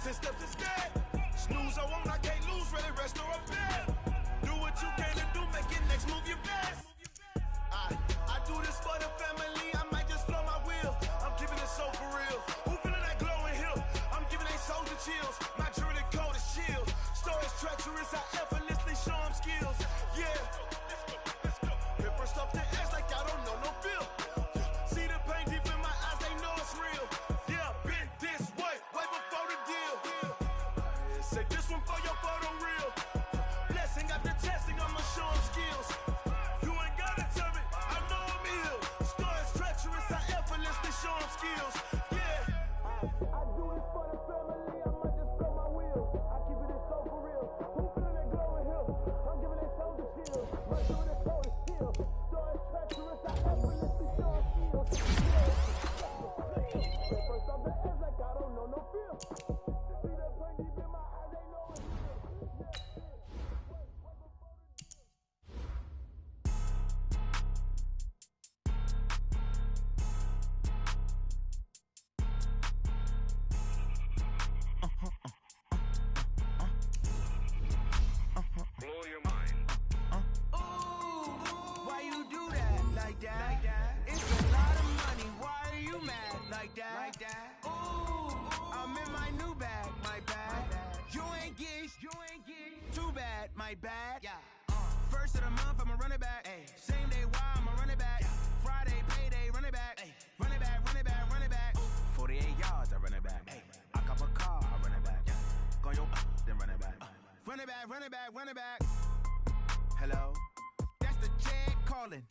10 steps instead. Snooze, I won't, I can't lose, really rest or up there. Do what you can to do, make it next move your best. I do this for the family, I might just blow my wheel. I'm keeping it so for real. Who feeling that glowing hill? I'm giving they soldier chills. My jewelry code is chill. Stories treacherous, I effortlessly show them skills. Yeah. Hit first off the edge like I don't know no feel. See the pain deep in my eyes, they know it's real. Yeah, been this way before the deal. Say this one for your photo reel. Blessing after testing, I'ma show them skills. You ain't gotta tell me, I know I'm ill. Stories treacherous, I effortlessly show them skills. Yeah. I do this for the family, I might just blow my wheel. I keep it so for real. Who feeling that glowing hill? I'm giving it soldier chills. My jewelry code is chill. Stories treacherous, I effortlessly show them skills. Yeah. First off the edge like I don't know no feel. See the pain deep in my eyes, they know it's real. Blow your mind. Why you do that like that? It's a lot of money. Why are you mad like that? Ooh, I'm in my new bag, my bad. You ain't geeks. Too bad, my bad. Yeah. First of the month, I'ma run it back. Ay. Same day, why I'ma run it back. Yeah. Friday, payday, run it back. Ay. Run it back, run it back, run it back. 48 yards, I run it back. Ay. I cop a car, I run it back. Yeah. Go your then run it back. Run it back, run it back, run it back. Hello? That's the check calling.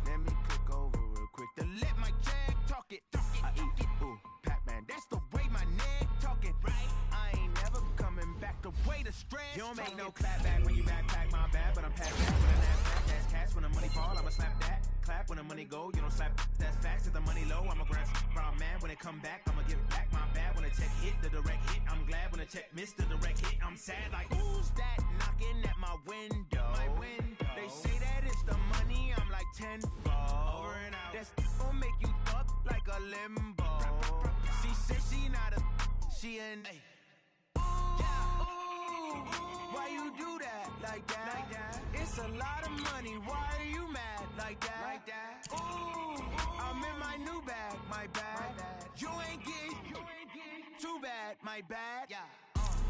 Let me click over real quick to let my check talk it. I eat it, ooh, Pac-Man. That's the way my neck talking. Right? I ain't never coming back the way the stress. You don't make no clap back when you backpack, my bad, but I'm past that. When I snap, that's cash. When the money fall, I'ma slap that. Clap when the money go, you don't slap. That's facts. If the money low, I'ma grab brown man. When it come back, I'ma give back my bad. When the check hit, the direct hit. I'm glad when the check missed the direct hit. I'm sad like, who's that knocking at my window? My window. They say that it's the money, I'm like tenfold. Over and out. That's gon' make you fuck like a limbo. She said she not a, she an. Ay. Why you do that like that? It's a lot of money. Why are you mad like that? Ooh, I'm in my new bag, my bad. You ain't geek. Too bad, my bad. Yeah.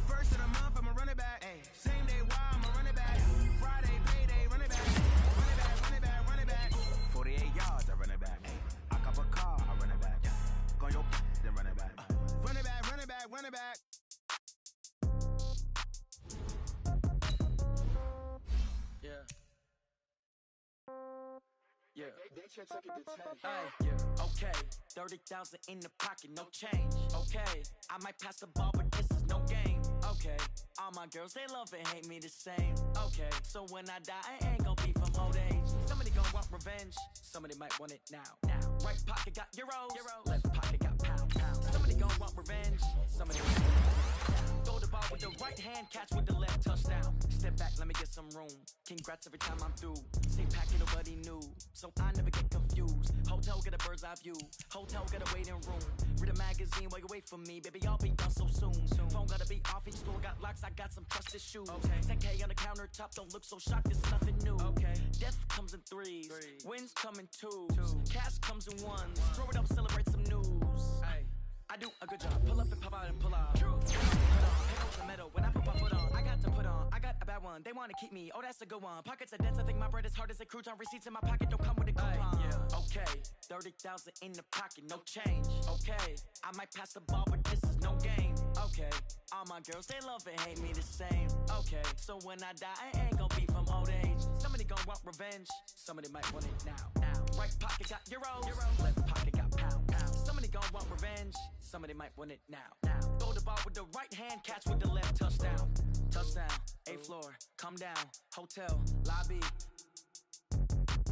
First of the month, I'ma run it back. Ay. Same day, why I'ma run it back. Friday, payday, run it back. Run it back, run it back, run it back. 48 yards, I run it back. Ay. I cop a car, I run it back. Go your then run it back. Run it back, run it back, run it back. Yeah. Yeah. Yeah. Okay, 30,000 in the pocket, no change. Okay, I might pass the ball, but this is no game. Okay, all my girls, they love and hate me the same. Okay, so when I die, I ain't gon' be from old age. Somebody gon' want revenge, somebody might want it now. Right pocket got euros, left pocket got pound. Somebody gon' want revenge, somebody might want it now. Throw the ball with the right hand, catch with the left, touchdown. Step back, let me get some room. Congrats every time I'm through. Same packet, nobody knew, so I never get confused. Hotel get a bird's eye view. Hotel get a waiting room. Read a magazine while you wait for me, baby. I'll be done so soon. Phone gotta be off. Each store got locks. I got some trusted shoes. Okay. 10K on the countertop. Don't look so shocked. It's nothing new. Okay. Death comes in threes. Wins come in twos. Cash comes in ones. Throw it up, celebrate some news. Ay. I do a good job. Pull up and pop out and pull out. Truth. Pick up the metal when I put my foot on. I got to put on. I got a bad one. They wanna keep me. Oh, that's a good one. Pockets are dense. I think my bread is hard as a crouton. Receipts in my pocket don't come with a coupon. Yeah. Okay. 30,000 in the pocket, no change. Okay. I might pass the ball, but this is no game. Okay. All my girls, they love and hate me the same. Okay. So when I die, I ain't gon' be from old age. Somebody gon' want revenge. Somebody might want it now. Right pocket got euros. Left pocket got pound. Somebody gon' want revenge. Somebody might want it now. Throw the ball with the right hand, catch with the left, touchdown. Touchdown, 8th floor, come down, hotel, lobby.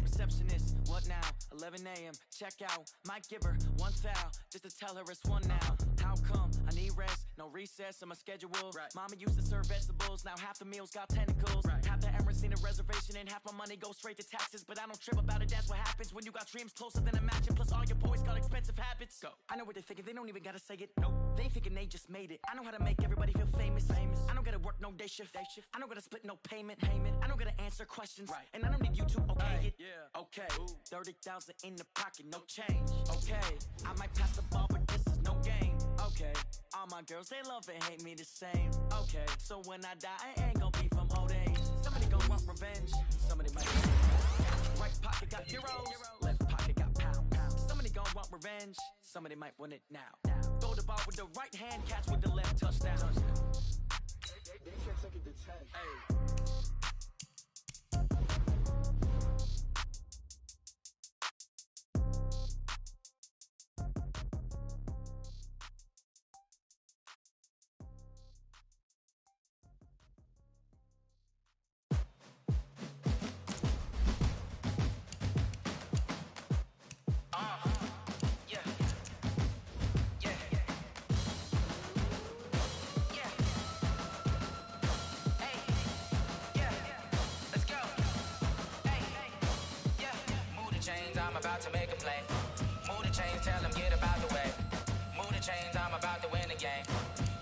Receptionist, what now? 11 a.m., check out. Might give her one foul, just to tell her it's one now. How come? I need rest, no recess in my schedule. Right. Mama used to serve vegetables, now half the meals got tentacles. Right. Half the Emirates seen a reservation and half my money goes straight to taxes. But I don't trip about it, that's what happens when you got dreams closer than a matching. Plus all your boys got expensive habits. Go. I know what they're thinking, they don't even gotta say it. No, they thinking they just made it. I know how to make everybody feel famous. I don't gotta work no day shift. I don't gotta split no payment. I don't gotta answer questions. Right. And I don't need you to okay it. Yeah. Okay. 30,000 in the pocket, no change. Okay. I might pass the ball, but this is no game. Okay. All my girls, they love and hate me the same. Okay. So when I die, I ain't gonna be from old age. Somebody gon' want revenge. Somebody might. Right pocket got heroes. Left pocket got pound. Somebody gon' want revenge. Somebody might want it now. Throw the ball with the right hand, catch with the left, touchdown. They can't take it to 10. Hey. I'm about to make a play. Move the chains, tell them get about the way. Move the chains, I'm about to win the game.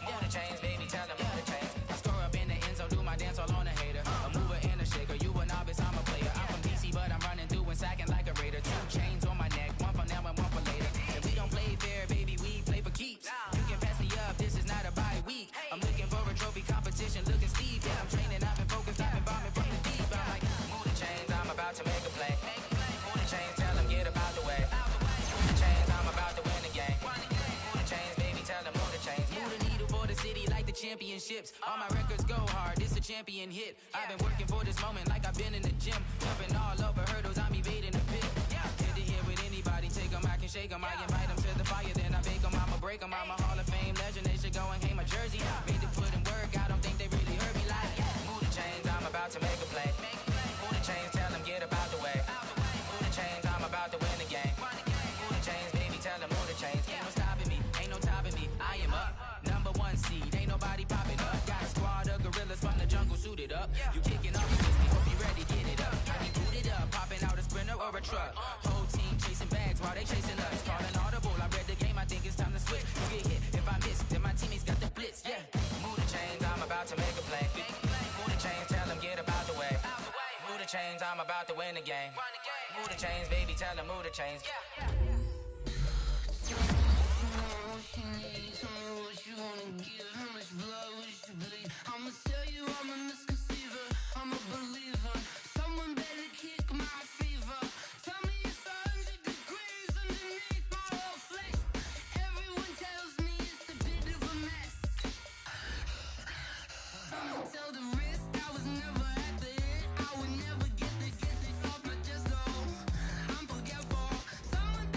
Move the chains, baby, tell them move the chains. I score up in the end zone, do my dance all on a hater. A mover and a shaker, you a novice, I'm a player. I'm from DC, but I'm running through and sacking like a raider. 2 chains on my neck, one for now and one for later. If we don't play fair, baby, we play for keeps. You can pass me up, this is not a bye week. I'm looking for a trophy competition, looking steep. Yeah, I'm training, I've been focused, I've been bombing from the deep. I'm like, move the chains, I'm about to make a play. Move the chains, tell them get about the way. Move the chains, I'm about to win the game. Move the chains, baby, tell them move the chains. Move the needle for the city like the championships. All my records go hard, this a champion hit. I've been working for this moment like I've been in the gym. Jumping all over hurdles, I'm evading the pit. Head to head with anybody, take them, I can shake them. I invite them to the fire, then I bake them, I'ma break them. I'm a Hall of Fame legend, they should go and hang my jersey. Made to put in work, I don't think they really heard me like. Move the chains, I'm about to make a play. Move the chains, tell them get about the way. Move the chains, I'm about to win the game. Move the chains, baby, tell them move the chains. Ain't no stopping me, ain't no topping me. I am up, number 1 seed, ain't nobody popping up. Got a squad of gorillas from the jungle suited up. You kicking up against me, hope you ready, get it up. I be booted up, popping out a sprinter or a truck. Whole team chasing bags while they chasing us. Calling audible, I read the game, I think it's time to switch. You get hit, if I miss, then my teammates got the blitz, yeah. Move the chains, I'm about to make a play. Move the chains, tell them get about the way. Move the chains, I'm about to win the game. Move the chains, baby, tell them move the chains. I'ma tell you I'm a misconceiver, I'm a believer. Someone better kick my fever. Tell me it's 100 degrees underneath my whole flesh. Everyone tells me it's a bit of a mess. I'ma tell the risk I was never at the end. I would never get this off my chest, though. I'm forgetful. Someone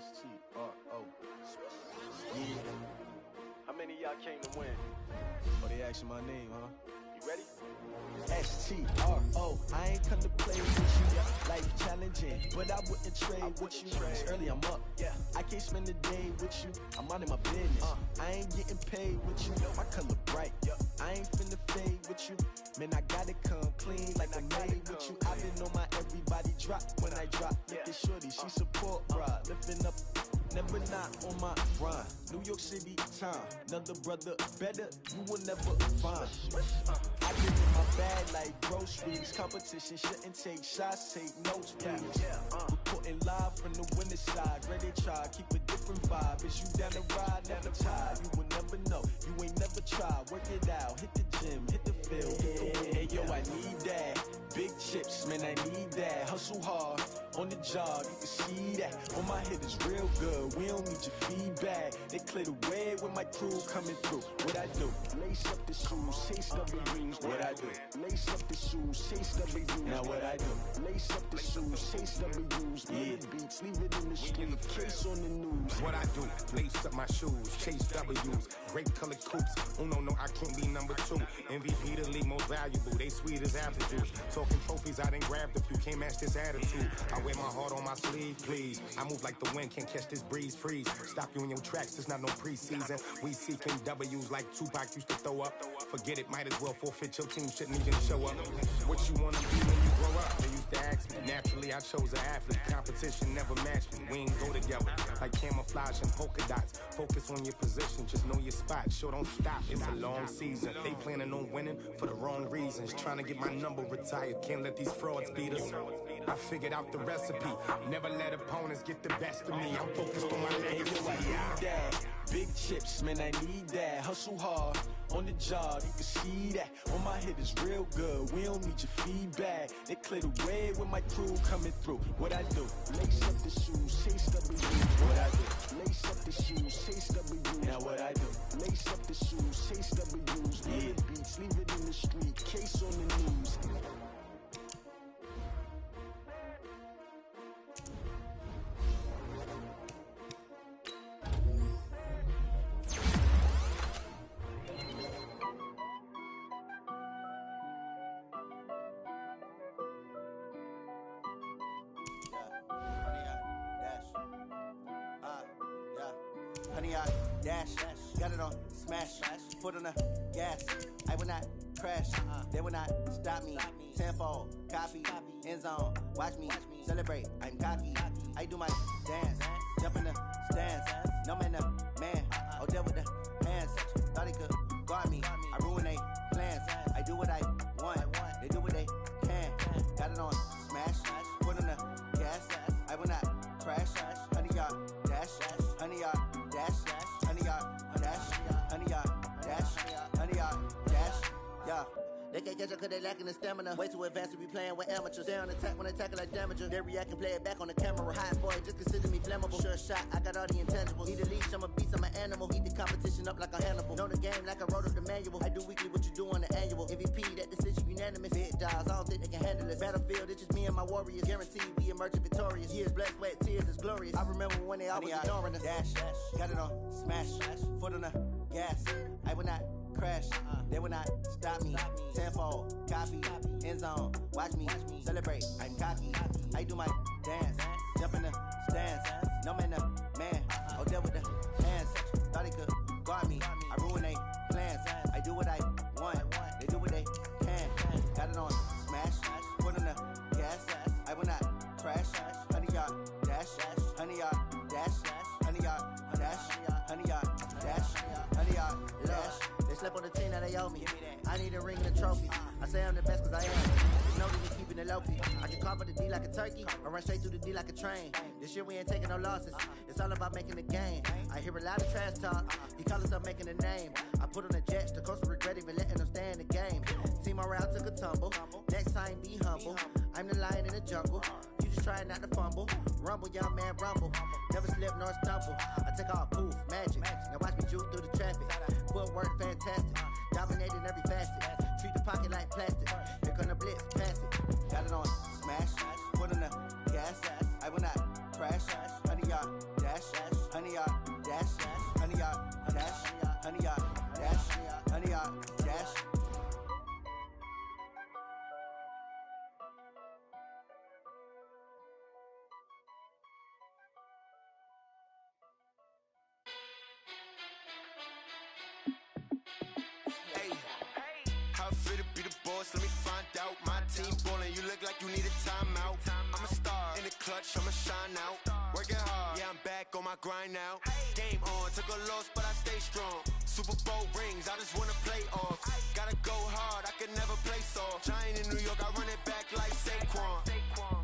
S-T-R-O. Yeah. How many of y'all came to win? Oh, they asking my name, huh? You ready? S-T-R-O. I ain't come to play with you. Life challenging, but I wouldn't trade with you. It's early, I'm up. Yeah. I can't spend the day with you. I'm out of my business. I ain't getting paid with you. My color bright. I ain't finna fade with you. Man, I gotta come clean like I'm made with you. I've been on my everybody drop when I drop. Look at shorty, she support, bruh. Lifting up. Never not on my grind. New York City time. Another brother better, you will never find. I get in my bag like groceries. Competition shouldn't take shots, take notes, please. Reporting live from the winter side. Ready to try, keep a different vibe. Is you down the ride, never tired. You will never know, you ain't never tried. Work it out, hit the gym, hit the field. Hey yo, I need that. Big chips, man, I need that. Hustle hard, on the job, you can see that. On my head is real good, we don't need your feedback. They clear the way with my crew coming through. What I do? Lace up the shoes, chase W's. What I do? Lace up the shoes, chase W's. Now what I do? Lace up the shoes, chase W's. Yeah, beats, leave it in the street, case on the news. What I do? Lace up my shoes, chase W's. Great colored coops. Oh no, I can't be number 2. MVP the league most valuable. They sweet as apple juice. Talking trophies, I didn't grab the few. Can't match this attitude. I wear my heart on my sleeve, please. I move like the wind, can't catch this breeze, freeze. Stop you in your tracks, there's not no preseason. We seeking W's like Tupac used to throw up. Forget it, might as well forfeit. Your team shouldn't even show up. What you wanna be when you grow up? They used to ask me. Naturally, I chose an athlete. Competition never matched me. We ain't go together like camouflage and polka dots. Focus on your position, just know your spot. Sure, don't stop, it's a long season. They planning on winning for the wrong reasons. Trying to get my number retired, can't let these frauds beat us. I figured out the recipe. Never let opponents get the best of me. I'm focused on my legacy. Big chips, man, I need that. Hustle hard, on the job, you can see that. On my head is real good, we don't need your feedback. They clear the way with my crew coming through. What I do? Lace up the shoes, chase W's. What I do? Lace up the shoes, chase W's. Now what I do? Lace up the shoes, chase W's. Yeah, beats, leave it in the street, case on the news. Honey, I dash, got it on smash, foot on the gas. I will not crash, they will not stop me. Tenfold, copy, end zone, watch me celebrate. I'm cocky, I do my dance, jump in the stands. No man, the man, oh there with the hands. Thought he could guard me, I ruin they plans. I do what I want, they do what they can. Got it on smash, foot on the gas. I will not crash, honey, y'all dash, honey, y'all dash, honey, y'all dash, honey, y'all dash, honey, y'all dash, yeah. They can't catch up cause they lacking the stamina. Way too advanced to be playing with amateurs. Stay on attack when attacking like damager. They react and play it back on the camera. Hot boy, just consider me flammable. Sure shot, I got all the intangibles. Need a leash, I'm a beast, I'm an animal. Eat the competition up like a Hannibal. Know the game like I wrote up the manual. I do weekly what you do on the annual. MVP, that decision unanimous. Big dogs, I don't think they can handle this. Battlefield, it's just me and my warriors. Guaranteed we emerging victorious. Years, blood, sweat, tears, it's glorious. I remember when they always ignoring us. Dash, got it on smash, foot on the gas. I will not crash, they will not stop me. Tenfold, copy, end zone, watch me celebrate. I'm cocky, I do my dance, jump in the stands. No man, the man, oh there with the hands. Thought he could guard me, I ruin they plans. I do what I want, they do what they can. Got it on smash, foot on the gas. I will not crash, honey, y'all dash, honey, y'all dash, honey, y'all dash, honey, y'all dash, honey, y'all dash. They slept on the team that they owe me. I need a ring and a trophy. I say I'm the best cause I am. There's no reason keeping it low key. I can carve up the D like a turkey or run straight through the D like a train. This year we ain't taking no losses. It's all about making the game. I hear a lot of trash talk. He call himself making a name. I put on the Jets. The coach will regret even letting them stay in the game. Team morale took a tumble. Next time be humble. I'm the lion in the jungle. You just trying not to fumble. Rumble, young man, rumble. Never slip nor stumble. I take off, poof, magic. Now watch me juke through the traffic. Footwork fantastic. Dominating every facet. Treat the pocket like plastic. Here come the blitz, pass it. Got it on smash. Foot on the gas. I will not crash. Honey, y'all dash. How I feel to be the boss, let me find out. My team ballin', you look like you need a timeout. I'm a star, in the clutch, I'ma shine out. Working hard, yeah, I'm back on my grind now. Game on, took a loss, but I stay strong. Super Bowl rings, I just wanna play off. Gotta go hard, I can never play soft. Giant in New York, I run it back like Saquon.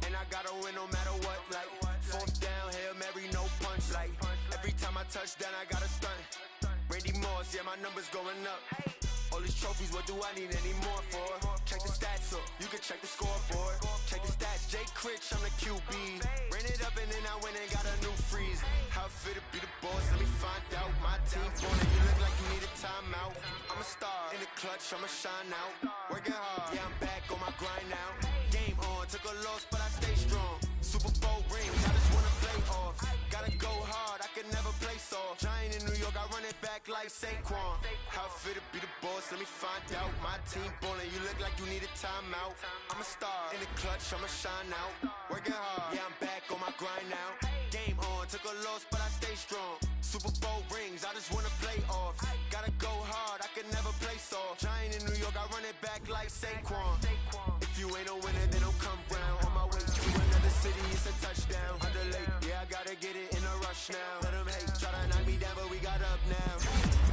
And I gotta win no matter what, like fourth down, Hail Mary, no punch. Like every time I touch down, I gotta stunt. Randy Moss, yeah, my numbers going up. All these trophies, what do I need any more for? Check the stats up, you can check the scoreboard. Check the stats, Jake Critch, I'm the QB. Ran it up and then I went and got a new freeze. How it feel to be the boss, let me find out. My team ballin', you look like you need a timeout. I'm a star, in the clutch, I'ma shine out. Working hard, yeah, I'm back on my grind now. Game on, took a loss, but I stay strong. Super Bowl rings, I just wanna play off. Gotta go hard, I can never play soft. Giant in New York, I run it back like Saquon. How it feel to be the boss, let me find out. My team ballin', you look like you need a timeout. I'm a star, in the clutch, I'ma shine out. Working hard, yeah, I'm back on my grind now. Game on, took a loss, but I stay strong. Super Bowl rings, I just wanna play off. Gotta go hard, I can never play soft. Giant in New York, I run it back like Saquon. If you ain't a winner, then don't come round. On my way to another city, it's a touchdown. Underlay, yeah, I gotta get it in a rush now. Let them hate, try to knock me down, but we got up now.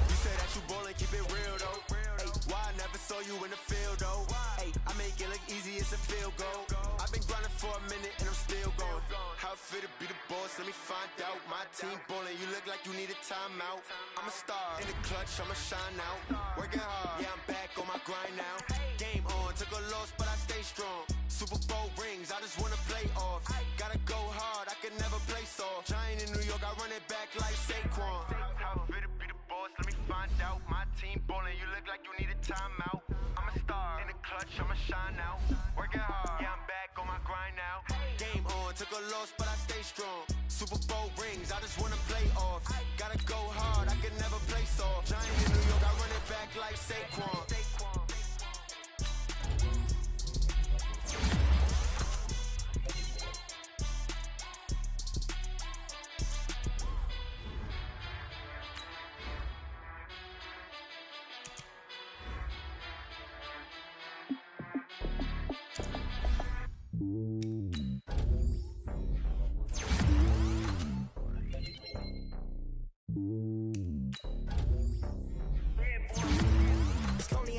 You say that you ballin', keep it real though. Hey, why I never saw you in the field though? Hey, I make it look easy, it's a field goal. I've been grinding for a minute and I'm still going. How it feel to be the boss, let me find out. My team ballin', you look like you need a timeout. I'm a star, in the clutch, I'ma shine out. Working hard, yeah, I'm back on my grind now. Game on, took a loss, but I stay strong. Super Bowl rings, I just wanna play off. Gotta go hard, I can never play soft. Giant in New York, I run it back like Saquon. How it feel to be the boss, let me find out. My team ballin', you look like you need a timeout. I'm a star, in the clutch, I'ma shine out. Working hard, yeah, I'm back on my grind now. Game on, took a loss, but I stay strong. Super Bowl rings, I just wanna play off. Gotta go hard, I can never play soft. Giant in New York, I run it back like Saquon.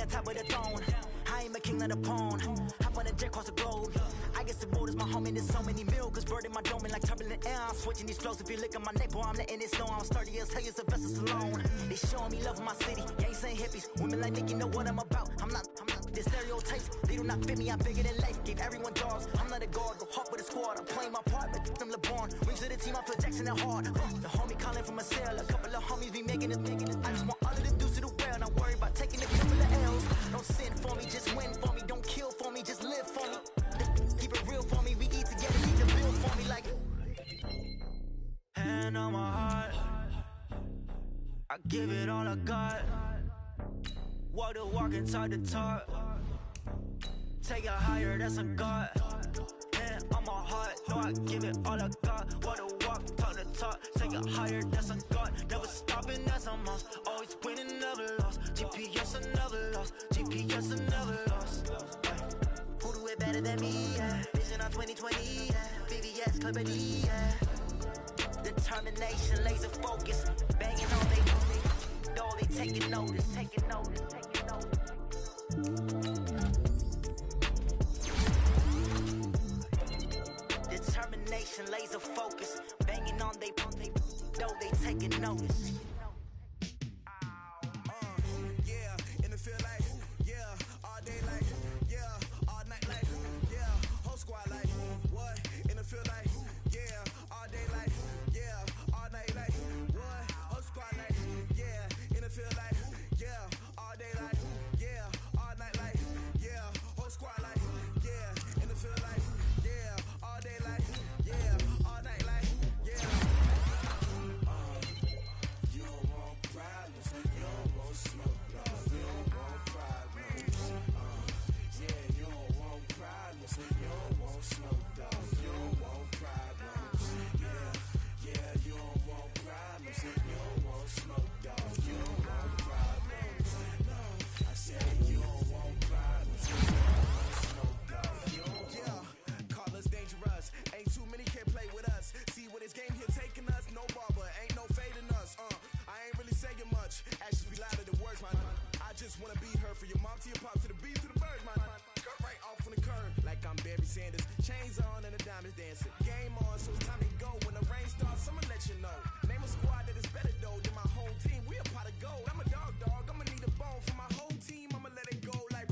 Top of the throne, I ain't a king of the pawn. Hop on a jet across the globe. I guess the road is my home and there's so many miracles burning my dome and like turbulent air. I'm switching these flows. If you look at my neck, boy, I'm letting it slow. I'm sturdy as hell, it's a vessel alone. They showing me love in my city. Gangs ain't hippies. Women like Nicki know what I'm about. I'm not the stereotypes. They do not fit me. I'm bigger than life. Gave everyone jaws. I'm not a guard. Go hard with a squad. I'm playing my part, but I'm LeBron. Wings to the team. I feel Jackson and hard. The homie calling from a cell. A couple of homies be making it. I just want all of them dudes to the well. Not worry about taking a couple of L's. Don't sin for me, just win for me. Don't kill for me, just live for me. Keep it real for me. We eat together, need to build for me like. Hand on my heart, I give it all I got. Walk the walk inside the talk. Take it higher, that's a God. Hand on my heart, no, I give it all I got. Walk the walk, talk the talk. Take it higher, that's a God. Never stopping, that's a must. Always winning, never lost. GPS, I never lost. GPS, I never lost. Who do it better than me? Yeah. Vision on 2020. Yeah. VVS, Clarity. Yeah. Determination, laser focus. Banging on they taking notice. Taking notice. Taking notice. Determination, laser focus. Banging on they taking notice. Yeah, in the field like, yeah, all day like, yeah, all night like, yeah, whole squad like, what? In the field like, yeah, all day like, yeah, all night like, what? Whole squad like, yeah, in the field like, yeah, all day like, yeah, all night like, yeah, whole squad like, yeah, in the field like, yeah, all day like, yeah, all night like, yeah. Sanders. Chains on and the diamonds dancing. Game on, so it's time to go. When the rain starts, I'ma let you know. Name a squad that is better though than my home team. We a pot of gold. I'm a dog. I'ma need a bone for my whole team. I'ma let it go like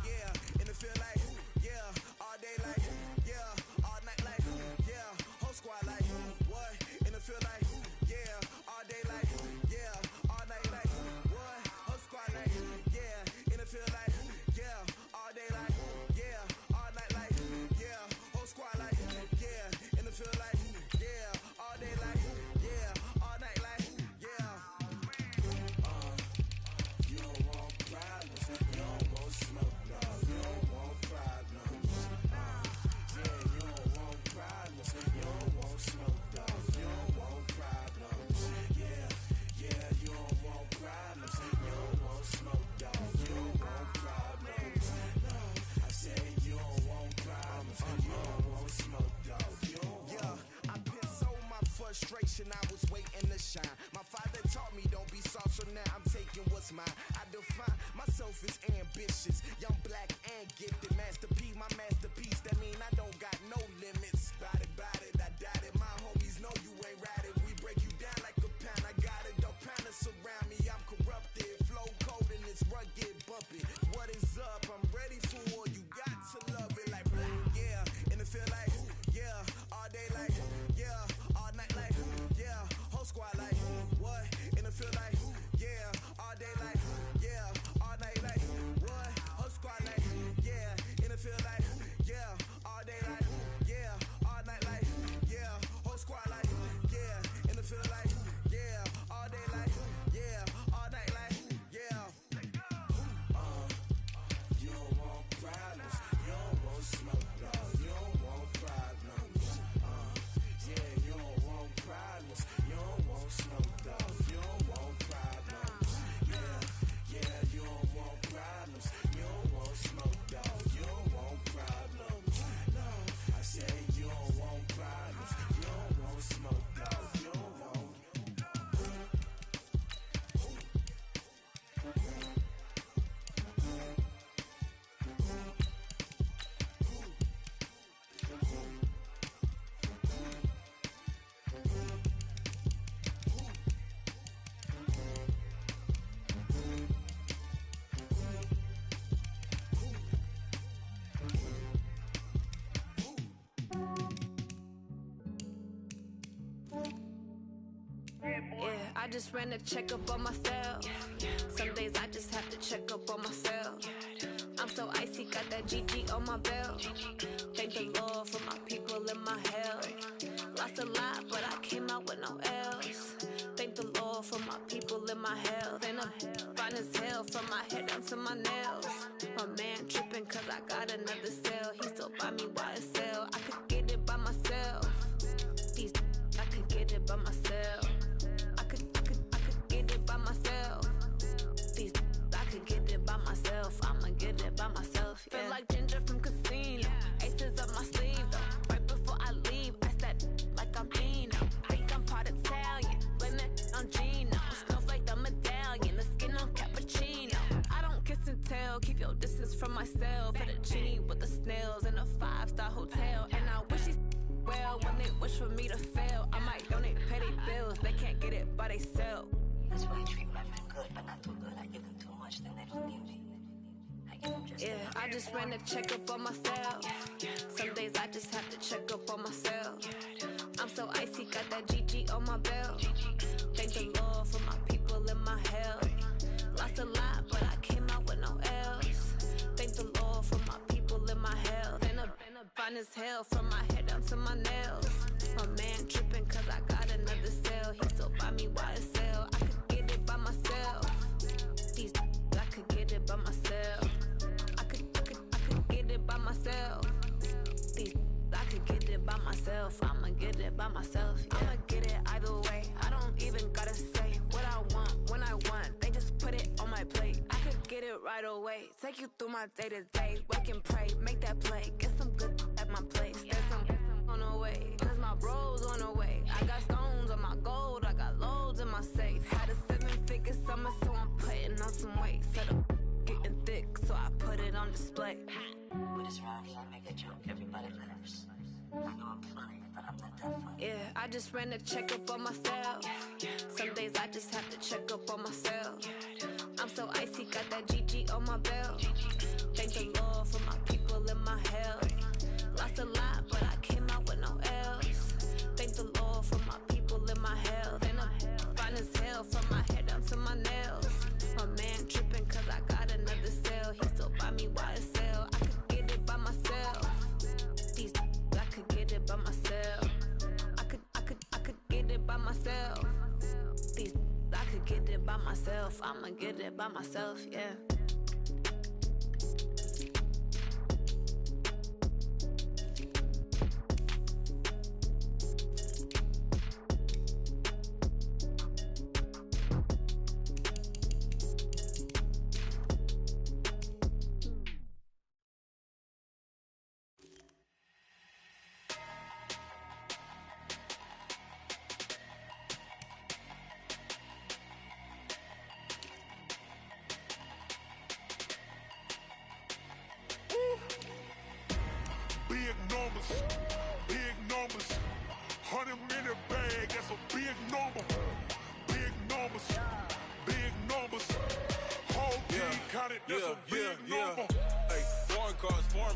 yeah. And it feel like yeah. All day like yeah. All night like yeah. Whole squad like what? And it feel like yeah. All day like yeah. All night like what? Whole squad like yeah. And it feel like yeah. All day like yeah. All night like yeah. Whole squad like yeah. And it feel like yeah. All day like yeah. All night like yeah. You don't want problems. You don't want smoke, dog. You don't want problems. Yeah, you don't want problems. You don't want smoke, dog. You don't want problems. Yeah, you don't want problems. You don't want smoke, dog. You don't want problems. No, I said you don't want problems. You don't want smoke, dog. You don't want. Yeah, I pissed so my frustration. I was waiting to shine. My father taught me don't be soft, so now I'm taking what's mine. I define myself as ambitious, young, black, and gifted. Masterpiece, my masterpiece. That mean I don't got no limits. Bout it, I doubt it. My homies know you ain't ride it. We break you down like a pound. I got it, don't pound us around me. I'm corrupted, flow cold and it's rugged, bumpy. What is up? I'm ready for war. You got to love it like yeah. And it feel like yeah. All day like yeah. All night like yeah. Whole squad like what? And it feel like yeah. All day like yeah. All night like what? Whole squad like yeah. And it feel like yeah. All day like yeah. All night like yeah. Whole squad like yeah. And it feel like yeah. All day like yeah. All night like yeah. You don't want problems. You don't want smoke, dog. You don't want problems. Yeah, you don't want problems. You don't want smoke, dog. You don't want problems. Yeah, you don't want problems. You don't want smoke, dog. You don't want problems. No, I said you don't want problems. You don't want smoke, dog. You don't want. Yeah, I just ran a checkup on myself. Some days I just have to check up on myself. I'm so icy, got that GG on my belt. Thank the Lord for my people and my health. Lost a lot, but I came out with no L's. Thank the Lord for my people and my health. And I'm fine as hell from my head down to my nails. My man tripping cause I got another cell. He still buy me YSL. I could get it by myself. These I could get it by myself. I could get it by myself. These I could get it by myself. I'ma get it by myself. Yeah. Feel like Ginger from Casino. Aces up my sleeve though. Right before I leave, I said like I'm Dino. Think I'm part Italian. Blame it on Gino. Snowflake the medallion. The skin on cappuccino. I don't kiss and tell. Keep your distance from myself. At a genie with the snails in a 5-star hotel. And I wish he's well when they wish for me to fail. I might donate, pay their bills. They can't get it by they sell. That's why I treat women good, but not too good. I give them too much, then they don't need me. I give them just yeah, I just ran a checkup on myself. Some days I just have to check up on myself. I'm so icy, got that GG on my belt. Thank the Lord for my people and my health. Lost a lot, but I came out with no L's. Thank the Lord for my people and my health. And I'm fine as hell from my head down to my nails. My man tripping cause I got another cell. He still buy me YSL. I could get it by myself. These I could get it by myself. I could get it by myself. These I could get it by myself. I'ma get it by myself. Yeah. I'ma get it either way. I don't even gotta say what I want when I want. They just put it on my plate. I could get it right away. Take you through my day to day. Wake and pray, make that play. Get some good at my place. There's some on the way. Cause my bros on the way. I got stones on my gold. I got loads in my safe. Had a 7-figure summer, so I'm putting on some weight. Set up, getting thick. thick, so I put it on display. With this rhyme, you make a joke, everybody laughs. I know I'm funny, but I'm not that funny. Yeah, I just ran a checkup on myself. Some days I just have to check up on myself. I'm so icy, got that GG on my belt. Thank the Lord for my people and my health. Lost a lot, but I came out with no else. Thank the Lord for my people and my health. And I'm fine as hell from my head down to my nails. My man tripping cause I got another cell. He still buy me YSL. I could get it by myself. I could get it by myself. I could get it by myself. I could get it by myself. I'ma get it by myself, yeah. Big numbers, 100 minute bag, that's a big number. Big numbers, whole team counted, that's a big number. Hey, foreign cars, foreign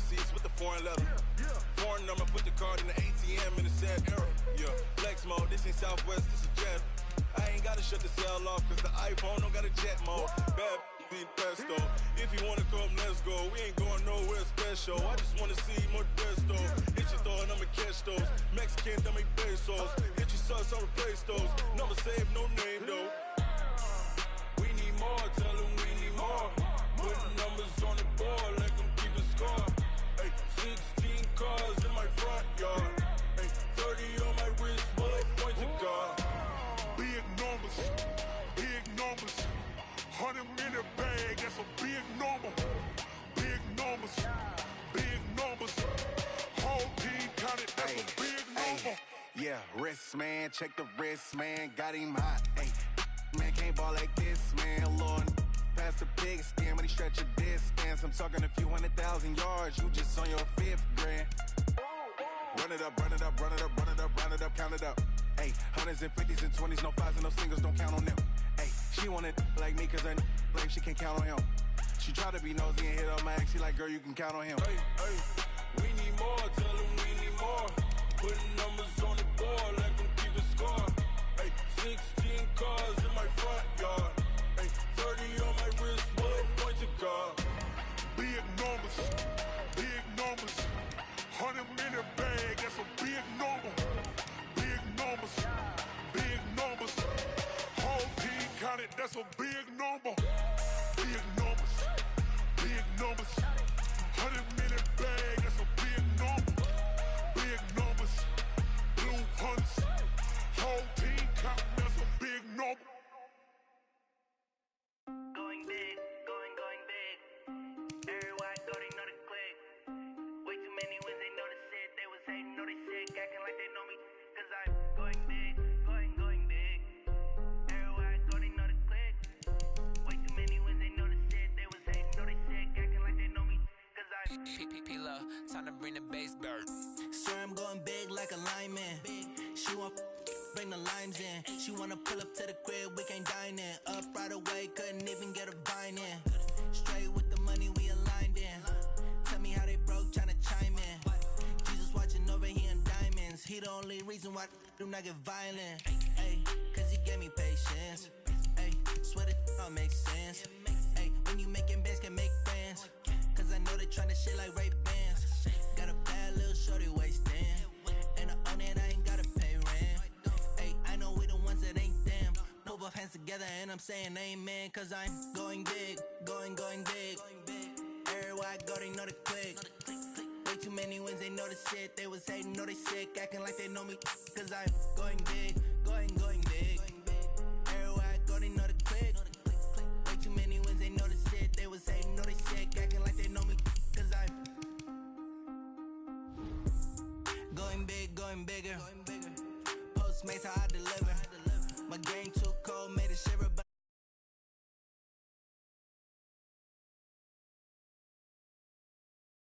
seats with the foreign leather. Foreign number, put the card in the ATM in the sad era. Yeah, flex mode, this ain't Southwest, this is Jet. I ain't gotta shut the cell off, cause the iPhone don't got a jet mode. Bad beat pesto. If you wanna come, let's go. We ain't going nowhere special. I just wanna see more Modesto. Hit your thought, I'ma catch those. Mexican, dummy pesos. Hit your sus, I'll replace those. Number save, no name though. We need more, tell them we need more. Put numbers on the board, let them keep the score. Hey, 16 cars in my front yard. Hey, 30 on my wrist, bullet point to God. Big numbers, 100 minute bag, that's a big number. Big numbers, whole team counted, that's a big number. Yeah, wrist man, check the wrist man, got him hot. Hey, man can't ball like this, man. Lord, past the big skin, but he stretch a distance. I'm talking a few 100,000 yards, you just on your 5th grand. Run it up, run it up, run it up, run it up, round it up, count it up. Hey, 100s and 50s and 20s, no 5s and no singles, don't count on them. Hey, she wanted like me cause her like she can't count on him. She tried to be nosy and hit up my ex, she like, girl, you can count on him. Hey, we need more, tell them we need more. Putting numbers on the board, let them keep the score. Hey, 16 cars in my front yard. Hey, 30 on my wrist, bullet point to God. Big numbers, 100 minute bag, that's a big number. Big numbers, whole team counted, that's a big number. Big numbers, 100 minute bag, that's a big number. Big numbers, blue hunts, whole team counting, that's a big number. Going big, going big. Everybody thought they know the click. Way too many wins, they know the shit. They was hating, know they sick, acting like they know me. Cause I'm going big, going big. Everybody thought they know the click. Way too many wins, they know the shit. They was hating, know they sick, acting like they know me. Cause I'm P-P-P-Love, time to bring the bass bird. Swear I'm going big like a lineman. She want bring the limes in. She wanna pull up to the crib, we can't dine in. Up right away, couldn't even get a vine in. Straight with the money, we aligned in. Tell me how they broke, tryna chime in. Jesus watching over here in diamonds. He the only reason why do not get violent. Ay, cause he gave me patience. Ay, swear that all makes sense. Ay, when you making bands, can make friends. Cause I know they tryna shit like Ray-Bans. Got a bad little shorty wasting. And I own it, I ain't gotta pay rent. Ay, I know we the ones that ain't them. Put both hands together and I'm saying amen. Cause I'm going big, going big. Everywhere I go, they know the click. Way too many wins, they know the shit. They was hating, know they sick, acting like they know me. Cause I'm going big, going big. Everywhere I go, they know the click. Way too many wins, they know the shit. They was hating, know they sick, acting like they know me. Cause I'm going bigger. Postmates how I deliver. My game too cold, made a shiver.